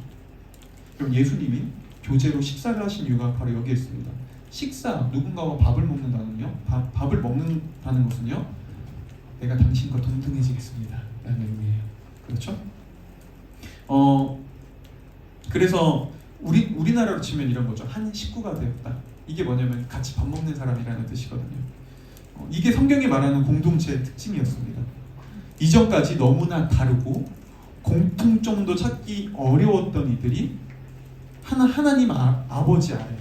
그럼 예수님이 교제로 식사를 하신 이유가 바로 여기에 있습니다. 식사, 누군가와 밥을 먹는다는요. 밥을 먹는다는 것은요. 내가 당신과 동등해지겠습니다 라는 의미예요. 그렇죠? 그래서 우리나라로 치면 이런 거죠. 한 식구가 되었다. 이게 뭐냐면 같이 밥 먹는 사람이라는 뜻이거든요. 이게 성경이 말하는 공동체의 특징이었습니다. 이전까지 너무나 다르고 공통점도 찾기 어려웠던 이들이 하나님 아버지 아래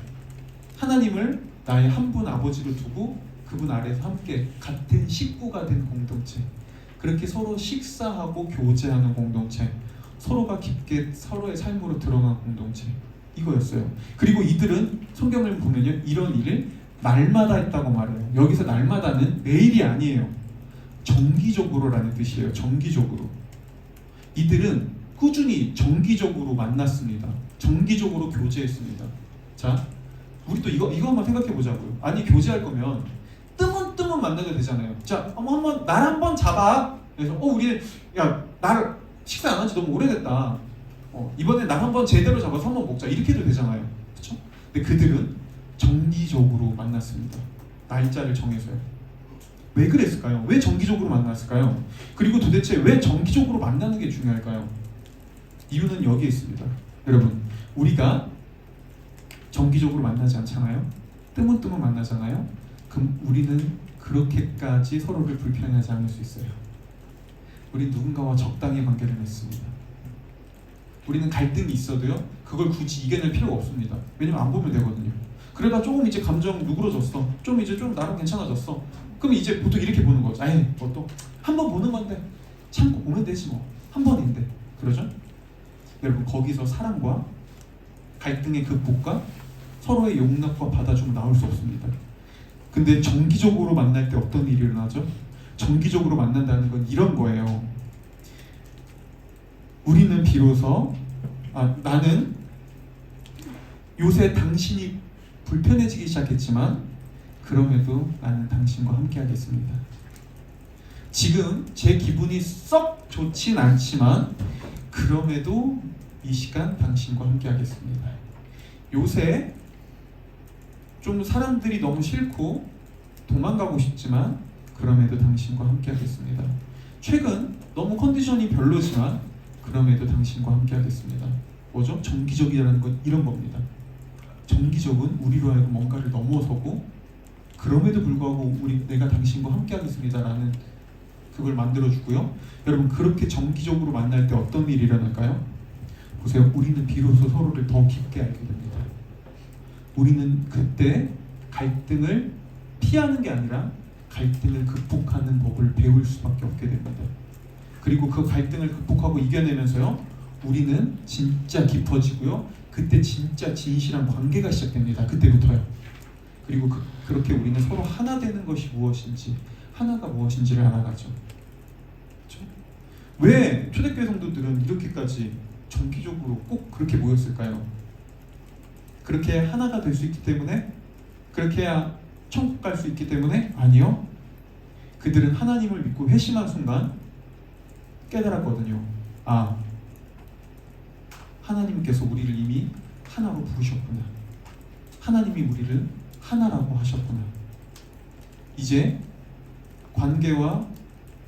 하나님을 나의 한 분 아버지로 두고 그분 아래에서 함께 같은 식구가 된 공동체, 그렇게 서로 식사하고 교제하는 공동체, 서로가 깊게 서로의 삶으로 들어간 공동체, 이거였어요. 그리고 이들은 성경을 보면요, 이런 일을 날마다 했다고 말해요. 여기서 날마다는 매일이 아니에요. 정기적으로라는 뜻이에요. 정기적으로. 이들은 꾸준히 정기적으로 만났습니다. 정기적으로 교제했습니다. 자, 우리 또 이거 한번 생각해 보자고요. 아니, 교제할 거면 뜨문뜨문 만나도 되잖아요. 자, 한번 날 한번 잡아. 그래서 우리 날 식사 안 한 지 너무 오래됐다. 이번에 날 한번 제대로 잡아서 한번 먹자. 이렇게 해도 되잖아요. 그렇죠? 근데 그들은 정기적으로 만났습니다. 날짜를 정해서요. 왜 그랬을까요? 왜 정기적으로 만났을까요? 그리고 도대체 왜 정기적으로 만나는 게 중요할까요? 이유는 여기에 있습니다. 여러분, 우리가 정기적으로 만나지 않잖아요? 뜨문뜨문 만나잖아요? 그럼 우리는 그렇게까지 서로를 불편해하지 않을 수 있어요. 우린 누군가와 적당히 관계를 맺습니다. 우리는 갈등이 있어도요, 그걸 굳이 이겨낼 필요가 없습니다. 왜냐면 안 보면 되거든요. 그러다 조금 이제 감정 누그러졌어. 좀 나름 괜찮아졌어. 그럼 이제 보통 이렇게 보는 거죠. 뭐 또 한 번 보는 건데 참고 보면 되지 뭐. 한 번인데. 그러죠? 여러분, 거기서 사랑과 갈등의 극복과 서로의 용납과 받아주면 나올 수 없습니다. 근데 정기적으로 만날 때 어떤 일이 일어나죠? 정기적으로 만난다는 건 이런 거예요. 우리는 비로소 나는 요새 당신이 불편해지기 시작했지만 그럼에도 나는 당신과 함께 하겠습니다. 지금 제 기분이 썩 좋진 않지만 그럼에도 이 시간 당신과 함께 하겠습니다. 요새 좀 사람들이 너무 싫고 도망가고 싶지만 그럼에도 당신과 함께 하겠습니다. 최근 너무 컨디션이 별로지만 그럼에도 당신과 함께 하겠습니다. 뭐죠? 정기적이라는 건 이런 겁니다. 정기적은 우리로 하여금 뭔가를 넘어서고 그럼에도 불구하고 내가 당신과 함께 하겠습니다라는 그걸 만들어주고요. 여러분, 그렇게 정기적으로 만날 때 어떤 일이 일어날까요? 보세요. 우리는 비로소 서로를 더 깊게 알게 됩니다. 우리는 그때 갈등을 피하는 게 아니라 갈등을 극복하는 법을 배울 수밖에 없게 됩니다. 그리고 그 갈등을 극복하고 이겨내면서요, 우리는 진짜 깊어지고요, 그때 진짜 진실한 관계가 시작됩니다. 그때부터요. 그리고 그렇게 우리는 서로 하나 되는 것이 무엇인지, 하나가 무엇인지를 알아가죠. 그렇죠? 왜 초대교회 성도들은 이렇게까지 정기적으로 꼭 그렇게 모였을까요? 그렇게 하나가 될 수 있기 때문에? 그렇게 해야 천국 갈 수 있기 때문에? 아니요. 그들은 하나님을 믿고 회심한 순간 깨달았거든요. 하나님께서 우리를 이미 하나로 부르셨구나. 하나님이 우리를 하나라고 하셨구나. 이제 관계와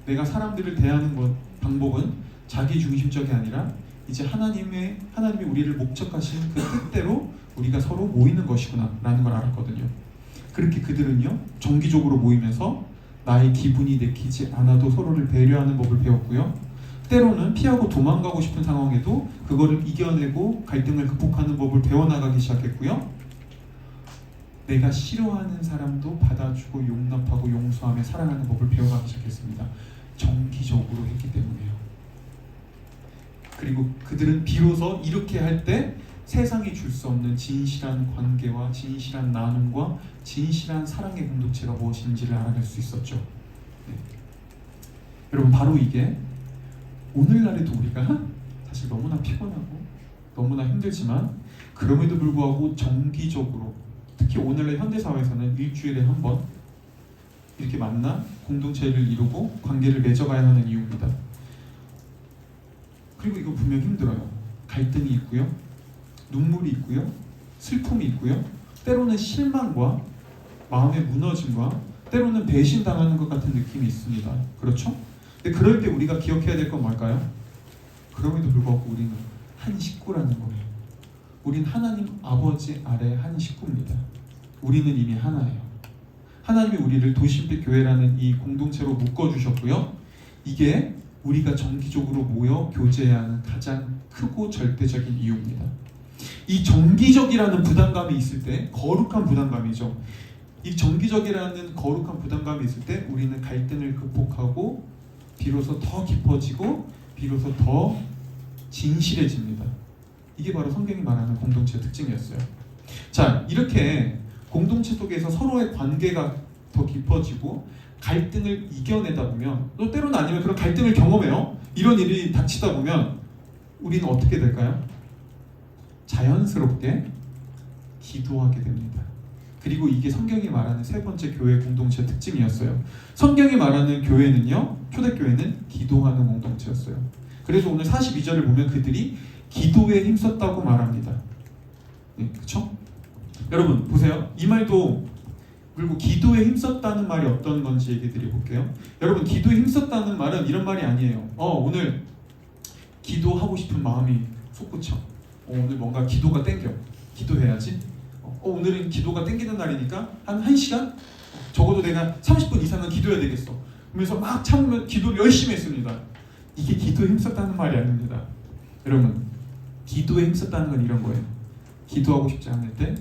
내가 사람들을 대하는 방법은 자기 중심적이 아니라 이제 하나님이 우리를 목적하신 그 뜻대로 우리가 서로 모이는 것이구나 라는 걸 알았거든요. 그렇게 그들은요, 정기적으로 모이면서 나의 기분이 내키지 않아도 서로를 배려하는 법을 배웠고요, 때로는 피하고 도망가고 싶은 상황에도 그거를 이겨내고 갈등을 극복하는 법을 배워나가기 시작했고요, 내가 싫어하는 사람도 받아주고 용납하고 용서하며 사랑하는 법을 배워가기 시작했습니다. 정기적으로 했기 때문에요. 그리고 그들은 비로소 이렇게 할 때 세상이 줄 수 없는 진실한 관계와 진실한 나눔과 진실한 사랑의 공동체가 무엇인지를 알아낼 수 있었죠. 네. 여러분, 바로 이게 오늘날에도 우리가 사실 너무나 피곤하고 너무나 힘들지만 그럼에도 불구하고 정기적으로, 특히 오늘날 현대사회에서는 일주일에 한 번 이렇게 만나 공동체를 이루고 관계를 맺어가야 하는 이유입니다. 그리고 이거 분명 힘들어요. 갈등이 있고요, 눈물이 있고요, 슬픔이 있고요, 때로는 실망과 마음의 무너짐과 때로는 배신당하는 것 같은 느낌이 있습니다. 그렇죠? 근데 그럴 때 우리가 기억해야 될 건 뭘까요? 그럼에도 불구하고 우리는 한 식구라는 거예요. 우린 하나님 아버지 아래 한 식구입니다. 우리는 이미 하나예요. 하나님이 우리를 도심빛 교회라는 이 공동체로 묶어주셨고요, 이게 우리가 정기적으로 모여 교제해야 하는 가장 크고 절대적인 이유입니다. 이 정기적이라는 부담감이 있을 때, 거룩한 부담감이죠. 이 정기적이라는 거룩한 부담감이 있을 때 우리는 갈등을 극복하고 비로소 더 깊어지고 비로소 더 진실해집니다. 이게 바로 성경이 말하는 공동체의 특징이었어요. 자, 이렇게 공동체 속에서 서로의 관계가 더 깊어지고 갈등을 이겨내다 보면, 또 때로는 아니면 그런 갈등을 경험해요. 이런 일이 닥치다 보면 우리는 어떻게 될까요? 자연스럽게 기도하게 됩니다. 그리고 이게 성경이 말하는 세 번째 교회 공동체 특징이었어요. 성경이 말하는 교회는요, 초대교회는 기도하는 공동체였어요. 그래서 오늘 42절을 보면 그들이 기도에 힘썼다고 말합니다. 네, 그렇죠? 여러분 보세요. 이 말도, 그리고 기도에 힘썼다는 말이 어떤 건지 얘기 드려볼게요. 여러분, 기도에 힘썼다는 말은 이런 말이 아니에요. 오늘 기도하고 싶은 마음이 솟구쳐. 오늘 뭔가 기도가 땡겨. 기도해야지. 오늘은 기도가 땡기는 날이니까 한 1시간? 적어도 내가 30분 이상은 기도해야 되겠어. 그러면서 막 참으면 기도를 열심히 했습니다. 이게 기도에 힘썼다는 말이 아닙니다. 여러분, 기도에 힘썼다는 건 이런 거예요. 기도하고 싶지 않을 때,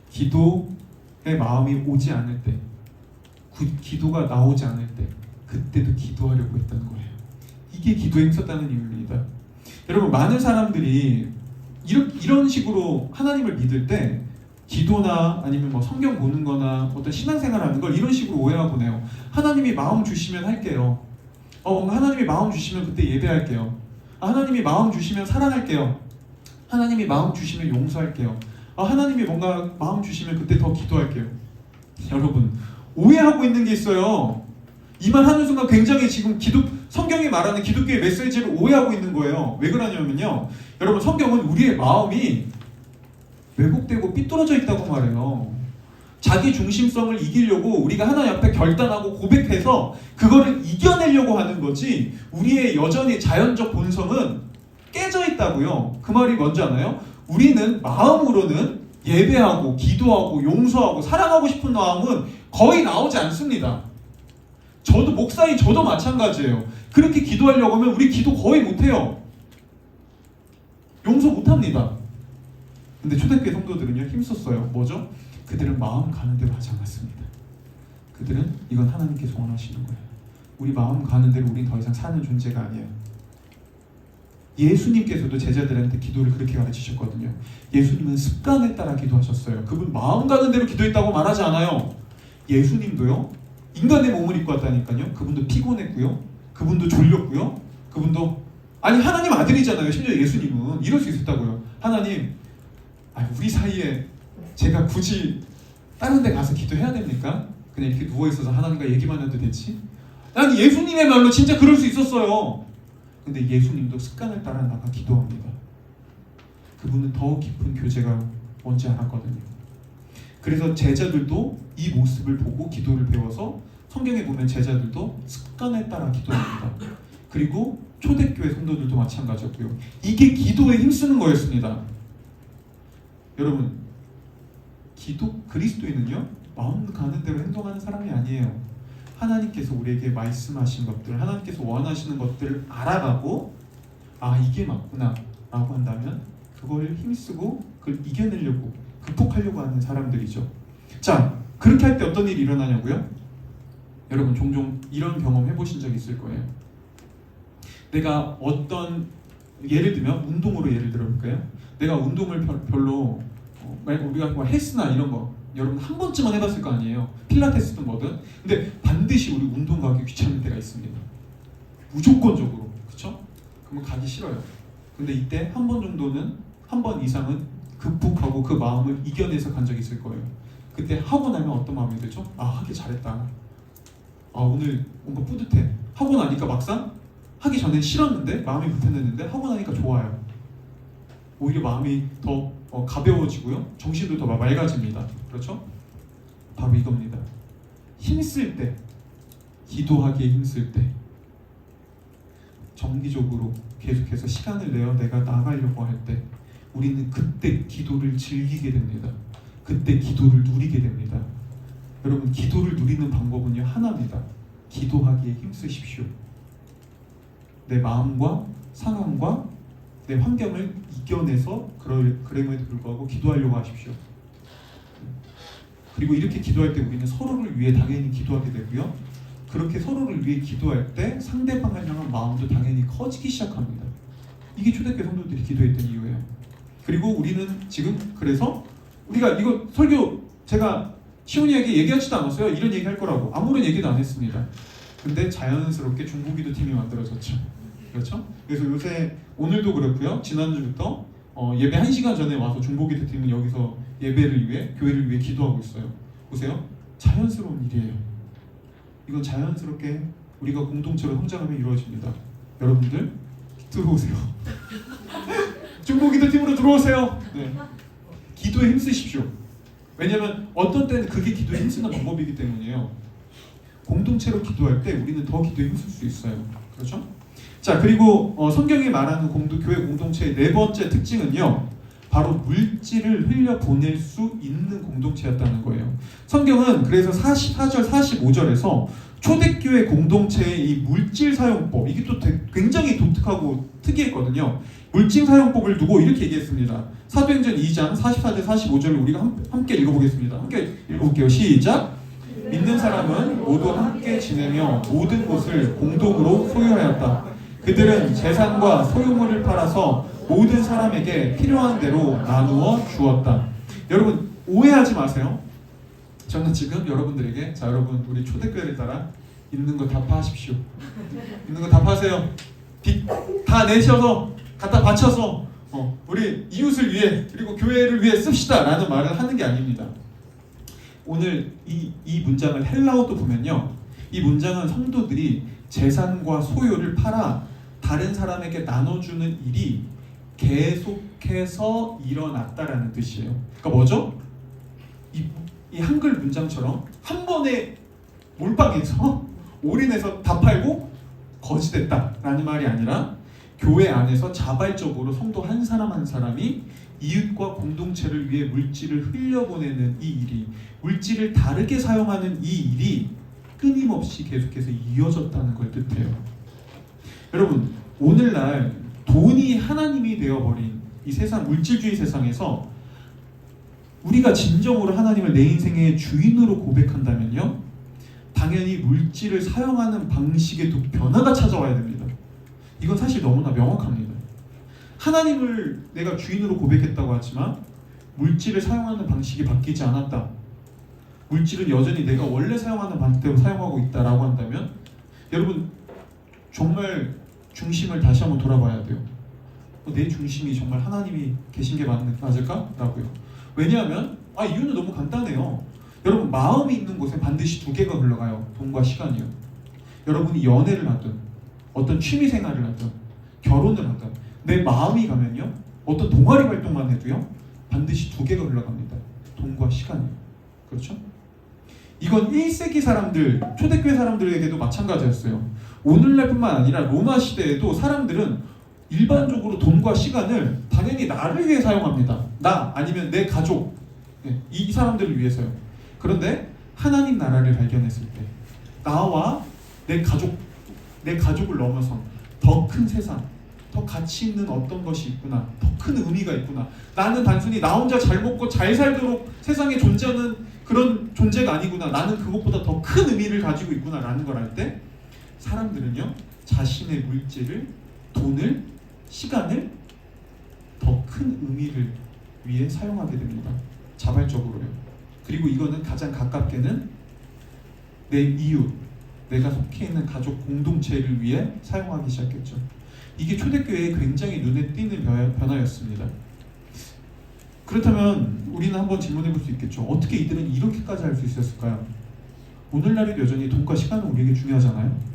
기도의 마음이 오지 않을 때, 기도가 나오지 않을 때, 그때도 기도하려고 했던 거예요. 이게 기도에 힘썼다는 이유입니다. 여러분, 많은 사람들이 이런 식으로 하나님을 믿을 때 기도나 아니면 뭐 성경 보는 거나 어떤 신앙생활 하는 걸 이런 식으로 오해하고 그래요. 하나님이 마음 주시면 할게요. 하나님이 마음 주시면 그때 예배할게요. 하나님이 마음 주시면 사랑할게요. 하나님이 마음 주시면 용서할게요. 하나님이 뭔가 마음 주시면 그때 더 기도할게요. 여러분, 오해하고 있는 게 있어요. 이 말 하는 순간 굉장히 지금 성경이 말하는 기독교의 메시지를 오해하고 있는 거예요. 왜 그러냐면요, 여러분, 성경은 우리의 마음이 왜곡되고 삐뚤어져 있다고 말해요. 자기 중심성을 이기려고 우리가 하나님 앞에 결단하고 고백해서 그거를 이겨내려고 하는 거지, 우리의 여전히 자연적 본성은 깨져 있다고요. 그 말이 뭔지 아나요? 우리는 마음으로는 예배하고 기도하고 용서하고 사랑하고 싶은 마음은 거의 나오지 않습니다. 저도 목사인 저도 마찬가지예요. 그렇게 기도하려고 하면 우리 기도 거의 못해요. 용서 못합니다. 근데 초대교회 성도들은요, 힘썼어요. 뭐죠? 그들은 마음 가는 대로 하지 않았습니다. 그들은 이건 하나님께서 원하시는 거예요. 우리 마음 가는 대로 우린 더 이상 사는 존재가 아니에요. 예수님께서도 제자들한테 기도를 그렇게 가르치셨거든요. 예수님은 습관에 따라 기도하셨어요. 그분 마음 가는 대로 기도했다고 말하지 않아요. 예수님도요, 인간의 몸을 입고 왔다니까요. 그분도 피곤했고요. 그분도 졸렸고요. 그분도, 아니 하나님 아들이잖아요. 심지어 예수님은 이럴 수 있었다고요. 하나님, 우리 사이에 제가 굳이 다른 데 가서 기도해야 됩니까? 그냥 이렇게 누워있어서 하나님과 얘기만 해도 되지? 아니, 예수님의 말로 진짜 그럴 수 있었어요. 근데 예수님도 습관을 따라 나가 기도합니다. 그분은 더 깊은 교제가 뭔지 알았거든요. 그래서 제자들도 이 모습을 보고 기도를 배워서, 성경에 보면 제자들도 습관에 따라 기도합니다. 그리고 초대교회 성도들도 마찬가지였고요. 이게 기도에 힘쓰는 거였습니다. 여러분, 그리스도인은요, 마음 가는 대로 행동하는 사람이 아니에요. 하나님께서 우리에게 말씀하신 것들, 하나님께서 원하시는 것들을 알아가고, 이게 맞구나 라고 한다면 그걸 힘쓰고 그걸 이겨내려고, 극복하려고 하는 사람들이죠. 자, 그렇게 할 때 어떤 일이 일어나냐고요? 여러분, 종종 이런 경험 해보신 적 있을 거예요. 내가 예를 들면 운동으로 예를 들어볼까요? 내가 운동을 별로, 우리가 뭐 헬스나 이런 거 여러분 한 번쯤은 해봤을 거 아니에요. 필라테스든 뭐든. 근데 반드시 우리 운동 가기 귀찮은 때가 있습니다. 무조건적으로. 그쵸? 그러면 가기 싫어요. 근데 이때 한 번 이상은 극복하고 그 마음을 이겨내서 간 적이 있을 거예요. 그때 하고 나면 어떤 마음이 들죠? 하기 잘했다. 오늘 뭔가 뿌듯해. 하고 나니까 막상 하기 전엔 싫었는데, 마음이 불편했는데 하고 나니까 좋아요. 오히려 마음이 더 가벼워지고요, 정신도 더 맑아집니다. 그렇죠? 바로 이겁니다. 힘쓸 때, 기도하기에 힘쓸 때, 정기적으로 계속해서 시간을 내어 내가 나가려고 할 때, 우리는 그때 기도를 즐기게 됩니다. 그때 기도를 누리게 됩니다. 여러분, 기도를 누리는 방법은요, 하나입니다. 기도하기에 힘쓰십시오. 내 마음과 상황과 내 환경을 이겨내서 그럼에도 불구하고 기도하려고 하십시오. 그리고 이렇게 기도할 때 우리는 서로를 위해 당연히 기도하게 되고요. 그렇게 서로를 위해 기도할 때 상대방을 향한 마음도 당연히 커지기 시작합니다. 이게 초대교회 성도들이 기도했던 이유예요. 그리고 우리는 지금 그래서 우리가 이거 설교 제가 시온이에게 얘기하지도 않았어요. 이런 얘기 할 거라고 아무런 얘기도 안 했습니다. 근데 자연스럽게 중보기도 팀이 만들어졌죠. 그렇죠? 그래서 요새 오늘도 그렇고요. 지난주부터 예배 1시간 전에 와서 중보기도 팀은 여기서 예배를 위해 교회를 위해 기도하고 있어요. 보세요. 자연스러운 일이에요. 이건 자연스럽게 우리가 공동체로 성장하면 이루어집니다. 여러분들 들어오세요. 중보기도 팀으로 들어오세요. 네. 기도에 힘쓰십시오. 왜냐하면 어떤 때는 그게 기도에 힘쓰는 방법이기 때문이에요. 공동체로 기도할 때 우리는 더 기도에 힘쓸 수 있어요. 그렇죠? 자, 그리고 성경이 말하는 교회 공동체의 네 번째 특징은요, 바로 물질을 흘려보낼 수 있는 공동체였다는 거예요. 성경은 그래서 44절, 45절에서 초대교회 공동체의 이 물질 사용법, 이게 또 굉장히 독특하고 특이했거든요. 물질 사용법을 두고 이렇게 얘기했습니다. 사도행전 2장 44절, 45절을 우리가 함께 읽어보겠습니다. 함께 읽어볼게요. 시작! 믿는 사람은 모두 함께 지내며 모든 것을 공동으로 소유하였다. 그들은 재산과 소유물을 팔아서 모든 사람에게 필요한 대로 나누어 주었다. 여러분 오해하지 마세요. 저는 지금 여러분들에게 자 여러분 우리 초대교회를 따라 있는 거 다 파십시오. 있는 거 다 파세요. 빚 다 내셔서 갖다 바쳐서 우리 이웃을 위해 그리고 교회를 위해 씁시다 라는 말을 하는 게 아닙니다. 오늘 이 문장을 헬라어도 보면요, 이 문장은 성도들이 재산과 소유를 팔아 다른 사람에게 나눠주는 일이 계속해서 일어났다라는 뜻이에요. 그러니까 뭐죠? 이 한글 문장처럼 한 번에 몰빵해서 올인해서 다 팔고 거지됐다라는 말이 아니라 교회 안에서 자발적으로 성도 한 사람 한 사람이 이웃과 공동체를 위해 물질을 흘려보내는 이 일이, 물질을 다르게 사용하는 이 일이 끊임없이 계속해서 이어졌다는 걸 뜻해요. 여러분 오늘날 돈이 하나님이 되어버린 이 세상, 물질주의 세상에서 우리가 진정으로 하나님을 내 인생의 주인으로 고백한다면요, 당연히 물질을 사용하는 방식에도 변화가 찾아와야 됩니다. 이건 사실 너무나 명확합니다. 하나님을 내가 주인으로 고백했다고 하지만 물질을 사용하는 방식이 바뀌지 않았다, 물질은 여전히 내가 원래 사용하는 방식대로 사용하고 있다라고 한다면 여러분 정말 중심을 다시 한번 돌아봐야 돼요. 내 중심이 정말 하나님이 계신 게 맞을까?라고요. 왜냐하면 이유는 너무 간단해요. 여러분 마음이 있는 곳에 반드시 두 개가 흘러가요. 돈과 시간이요. 여러분이 연애를 하든 어떤 취미 생활을 하든 결혼을 하든 내 마음이 가면요, 어떤 동아리 활동만 해도요 반드시 두 개가 흘러갑니다. 돈과 시간이요. 그렇죠? 이건 1세기 사람들, 초대교회 사람들에게도 마찬가지였어요. 오늘날뿐만 아니라 로마 시대에도 사람들은 일반적으로 돈과 시간을 당연히 나를 위해 사용합니다. 나 아니면 내 가족, 이 사람들을 위해서요. 그런데 하나님 나라를 발견했을 때 나와 내 가족을 넘어선 더 큰 세상, 더 가치 있는 어떤 것이 있구나, 더 큰 의미가 있구나, 나는 단순히 나 혼자 잘 먹고 잘 살도록 세상에 존재하는 그런 존재가 아니구나, 나는 그것보다 더 큰 의미를 가지고 있구나 라는 걸 알 때 사람들은요 자신의 물질을, 돈을, 시간을 더 큰 의미를 위해 사용하게 됩니다. 자발적으로요. 그리고 이거는 가장 가깝게는 내 이웃, 내가 속해 있는 가족 공동체를 위해 사용하기 시작했죠. 이게 초대교회의 굉장히 눈에 띄는 변화였습니다. 그렇다면 우리는 한번 질문해 볼 수 있겠죠. 어떻게 이들은 이렇게까지 할 수 있었을까요? 오늘날에도 여전히 돈과 시간은 우리에게 중요하잖아요.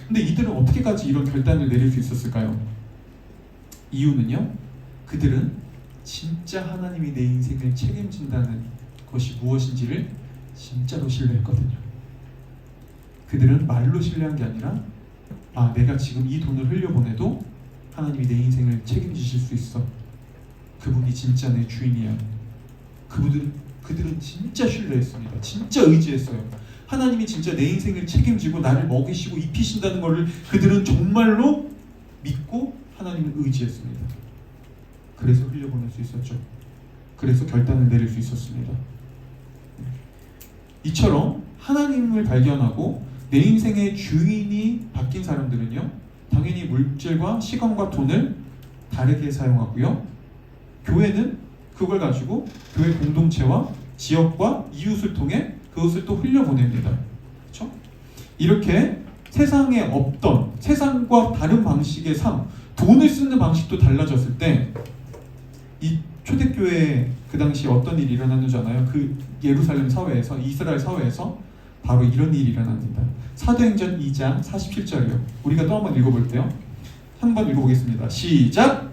근데 이들은 어떻게까지 이런 결단을 내릴 수 있었을까요? 이유는요, 그들은 진짜 하나님이 내 인생을 책임진다는 것이 무엇인지를 진짜로 신뢰했거든요. 그들은 말로 신뢰한 게 아니라 내가 지금 이 돈을 흘려보내도 하나님이 내 인생을 책임지실 수 있어, 그분이 진짜 내 주인이야. 그들은 진짜 신뢰했습니다. 진짜 의지했어요. 하나님이 진짜 내 인생을 책임지고 나를 먹이시고 입히신다는 것을 그들은 정말로 믿고 하나님을 의지했습니다. 그래서 흘려보낼 수 있었죠. 그래서 결단을 내릴 수 있었습니다. 이처럼 하나님을 발견하고 내 인생의 주인이 바뀐 사람들은요, 당연히 물질과 시간과 돈을 다르게 사용하고요, 교회는 그걸 가지고 교회 공동체와 지역과 이웃을 통해 그것을 또 흘려보냅니다. 그렇죠? 이렇게 세상에 없던, 세상과 다른 방식의 삶, 돈을 쓰는 방식도 달라졌을 때 이 초대교회에 그 당시 어떤 일이 일어났는지 아나요? 그 예루살렘 사회에서, 이스라엘 사회에서 바로 이런 일이 일어납니다. 사도행전 2장 47절이요. 우리가 또 한번 읽어볼게요. 한번 읽어보겠습니다. 시작!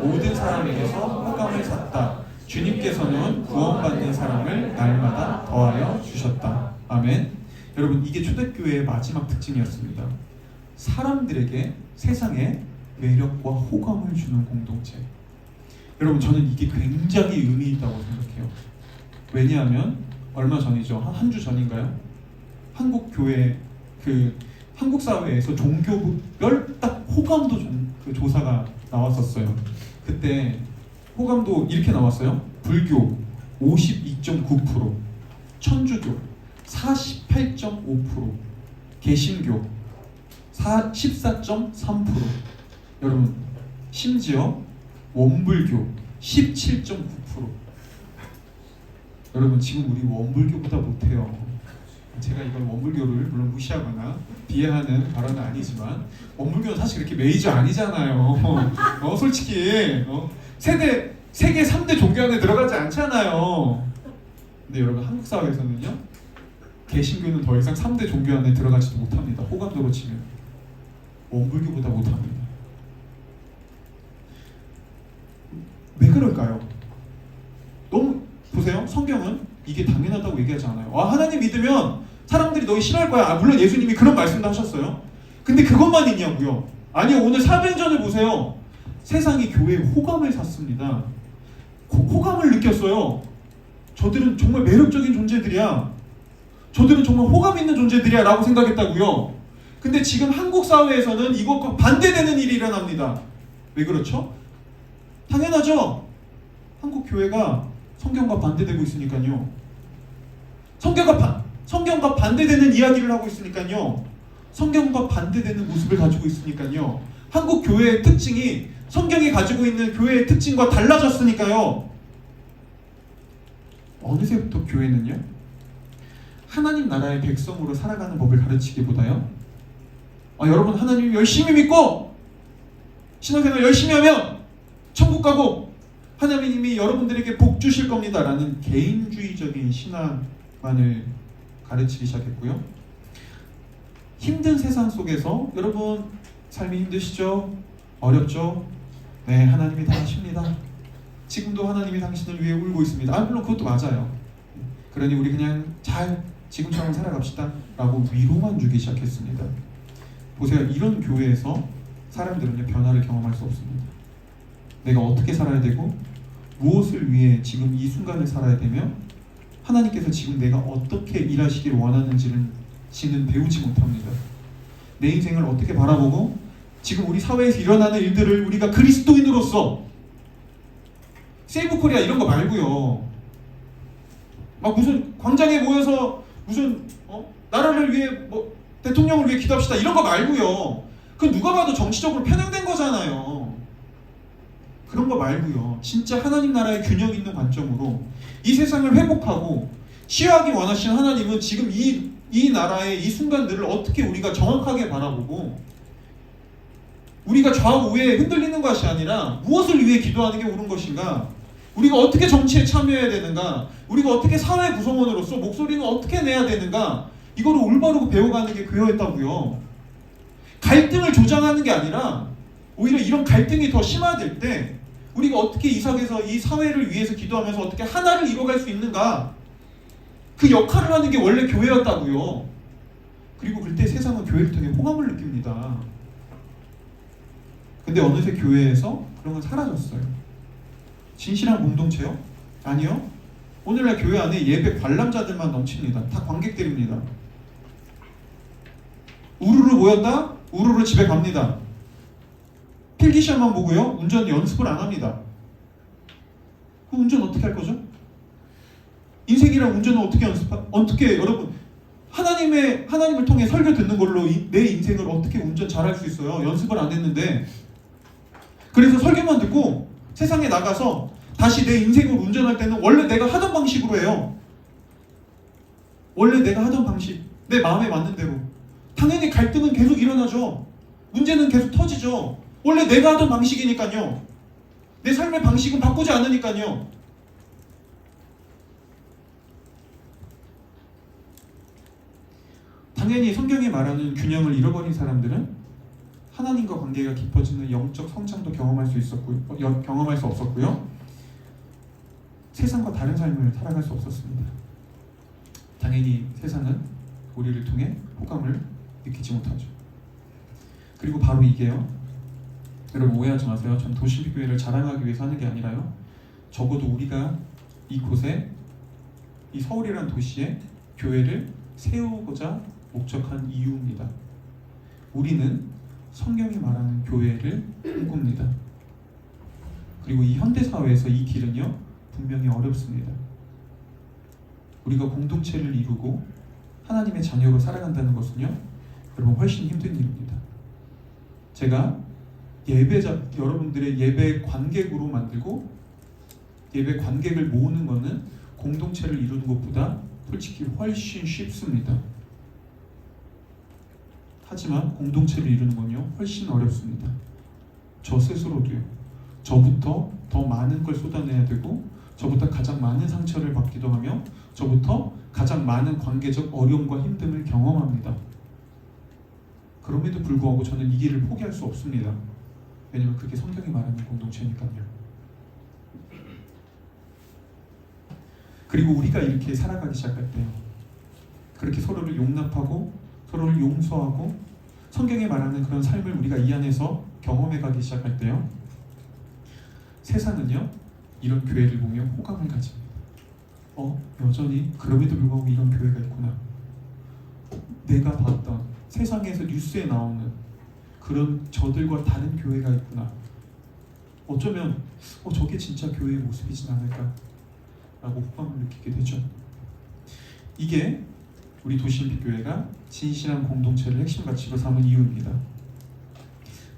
모든 사람에게서 호감을 샀다. 주님께서는 구원받는 사람을 날마다 더하여 주셨다. 아멘. 여러분, 이게 초대교회의 마지막 특징이었습니다. 사람들에게 세상에 매력과 호감을 주는 공동체. 여러분, 저는 이게 굉장히 의미 있다고 생각해요. 왜냐하면 얼마 전이죠. 한 주 전인가요? 한국 교회, 한국 사회에서 종교별 딱 호감도 그 조사가 나왔었어요. 그때 호감도 이렇게 나왔어요. 불교 52.9%, 천주교 48.5%, 개신교 14.3%. 여러분, 심지어 원불교 17.9%. 여러분, 지금 우리 원불교보다 못해요. 제가 이걸 원불교를 물론 무시하거나 비하하는 발언은 아니지만, 원불교는 사실 그렇게 메이저 아니잖아요. 솔직히 세계 3대 종교 안에 들어가지 않잖아요. 근데 여러분, 한국 사회에서는요, 개신교는 더 이상 3대 종교 안에 들어가지도 못합니다. 호감도로 치면 원불교보다 못합니다. 왜 그럴까요? 너무 보세요. 성경은 이게 당연하다고 얘기하지 않아요. 하나님 믿으면 사람들이 너희 싫어할 거야. 물론 예수님이 그런 말씀도 하셨어요. 근데 그것만 있냐고요? 아니요. 오늘 사도행전을 보세요. 세상이 교회에 호감을 샀습니다. 호감을 느꼈어요. 저들은 정말 매력적인 존재들이야. 저들은 정말 호감 있는 존재들이야 라고 생각했다고요. 근데 지금 한국 사회에서는 이것과 반대되는 일이 일어납니다. 왜 그렇죠? 당연하죠. 한국 교회가 성경과 반대되고 있으니까요. 성경과 반대되는 이야기를 하고 있으니까요. 성경과 반대되는 모습을 가지고 있으니까요. 한국 교회의 특징이 성경이 가지고 있는 교회의 특징과 달라졌으니까요. 어느새부터 교회는요, 하나님 나라의 백성으로 살아가는 법을 가르치기보다요, 여러분 하나님 열심히 믿고 신앙생활 열심히 하면 천국 가고 하나님이 여러분들에게 복 주실 겁니다 라는 개인주의적인 신앙만을 가르치기 시작했고요. 힘든 세상 속에서 여러분 삶이 힘드시죠? 어렵죠? 네, 하나님이 다 하십니다. 지금도 하나님이 당신을 위해 울고 있습니다. 물론 그것도 맞아요. 그러니 우리 그냥 잘 지금처럼 살아갑시다 라고 위로만 주기 시작했습니다. 보세요. 이런 교회에서 사람들은요, 변화를 경험할 수 없습니다. 내가 어떻게 살아야 되고 무엇을 위해 지금 이 순간을 살아야 되며 하나님께서 지금 내가 어떻게 일하시기를 원하는지는 배우지 못합니다. 내 인생을 어떻게 바라보고 지금 우리 사회에서 일어나는 일들을 우리가 그리스도인으로서 세이브 코리아 이런 거 말고요, 막 무슨 광장에 모여서 무슨 나라를 위해 대통령을 위해 기도합시다 이런 거 말고요. 그건 누가 봐도 정치적으로 편향된 거잖아요. 그런 거 말고요, 진짜 하나님 나라의 균형 있는 관점으로 이 세상을 회복하고 치유하기 원하시는 하나님은 지금 이 나라의 이 순간들을 어떻게 우리가 정확하게 바라보고 우리가 좌우에 흔들리는 것이 아니라 무엇을 위해 기도하는 게 옳은 것인가, 우리가 어떻게 정치에 참여해야 되는가, 우리가 어떻게 사회 구성원으로서 목소리는 어떻게 내야 되는가, 이거를 올바르고 배워가는 게 교회였다고요. 갈등을 조장하는 게 아니라 오히려 이런 갈등이 더 심화될 때 우리가 어떻게 이 사회에서 이 사회를 위해서 기도하면서 어떻게 하나를 이뤄갈 수 있는가, 그 역할을 하는 게 원래 교회였다고요. 그리고 그때 세상은 교회를 통해 호감을 느낍니다. 근데 어느새 교회에서 그런 건 사라졌어요. 진실한 공동체요? 아니요. 오늘날 교회 안에 예배 관람자들만 넘칩니다. 다 관객들입니다. 우르르 모였다? 우르르 집에 갑니다. 필기시험만 보고요, 운전 연습을 안 합니다. 그럼 운전 어떻게 할 거죠? 인생이란 운전을 어떻게 여러분 하나님을 통해 설교 듣는 걸로 내 인생을 어떻게 운전 잘할 수 있어요? 연습을 안 했는데. 그래서 설교만 듣고 세상에 나가서 다시 내 인생을 운전할 때는 원래 내가 하던 방식으로 해요. 원래 내가 하던 방식, 내 마음에 맞는 대로. 당연히 갈등은 계속 일어나죠. 문제는 계속 터지죠. 원래 내가 하던 방식이니까요. 내 삶의 방식은 바꾸지 않으니까요. 당연히 성경이 말하는 균형을 잃어버린 사람들은 하나님과 관계가 깊어지는 영적 성장도 경험할 수 없었고요. 세상과 다른 삶을 살아갈 수 없었습니다. 당연히 세상은 우리를 통해 호감을 느끼지 못하죠. 그리고 바로 이게요. 여러분 오해하지 마세요. 전 도시교회를 자랑하기 위해서 하는 게 아니라요. 적어도 우리가 이곳에 이 서울이라는 도시에 교회를 세우고자 목적한 이유입니다. 우리는 성경이 말하는 교회를 꿈꿉니다. 그리고 이 현대사회에서 이 길은요 분명히 어렵습니다. 우리가 공동체를 이루고 하나님의 자녀로 살아간다는 것은요 여러분 훨씬 힘든 일입니다. 제가 여러분들의 예배 관객으로 만들고 예배 관객을 모으는 것은 공동체를 이루는 것보다 솔직히 훨씬 쉽습니다. 하지만 공동체를 이루는 건요 훨씬 어렵습니다. 저 스스로도요. 저부터 더 많은 걸 쏟아내야 되고 저부터 가장 많은 상처를 받기도 하며 저부터 가장 많은 관계적 어려움과 힘듦을 경험합니다. 그럼에도 불구하고 저는 이 길을 포기할 수 없습니다. 왜냐면 그게 성경이 말하는 공동체니까요. 그리고 우리가 이렇게 살아가기 시작할 때요. 그렇게 서로를 용납하고 서로를 용서하고 성경에 말하는 그런 삶을 우리가 이 안에서 경험해가기 시작할 때요. 세상은요. 이런 교회를 보며 호감을 가집니다. 여전히 그럼에도 불구하고 이런 교회가 있구나. 내가 봤던 세상에서 뉴스에 나오는 그런 저들과 다른 교회가 있구나. 어쩌면 저게 진짜 교회의 모습이진 않을까 라고 호감을 느끼게 되죠. 이게 우리 도시인빛교회가 진실한 공동체를 핵심 가치로 삼은 이유입니다.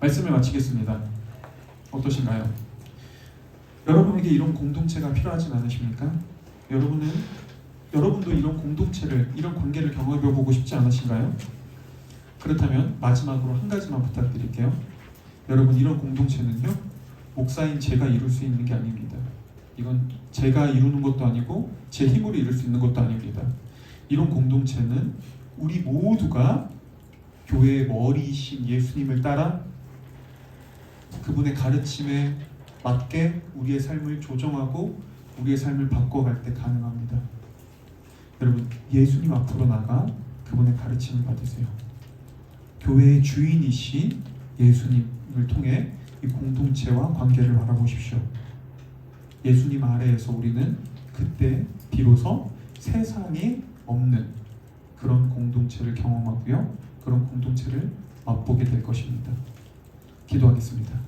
말씀을 마치겠습니다. 어떠신가요? 여러분에게 이런 공동체가 필요하진 않으십니까? 여러분도 이런 공동체를, 이런 관계를 경험해보고 싶지 않으신가요? 그렇다면 마지막으로 한 가지만 부탁드릴게요. 여러분, 이런 공동체는요, 목사인 제가 이룰 수 있는 게 아닙니다. 이건 제가 이루는 것도 아니고 제 힘으로 이룰 수 있는 것도 아닙니다. 이런 공동체는 우리 모두가 교회의 머리이신 예수님을 따라 그분의 가르침에 맞게 우리의 삶을 조정하고 우리의 삶을 바꿔갈 때 가능합니다. 여러분, 예수님 앞으로 나가 그분의 가르침을 받으세요. 교회의 주인이신 예수님을 통해 이 공동체와 관계를 바라보십시오. 예수님 아래에서 우리는 그때 비로소 세상에 없는 그런 공동체를 경험하고요. 그런 공동체를 맛보게 될 것입니다. 기도하겠습니다.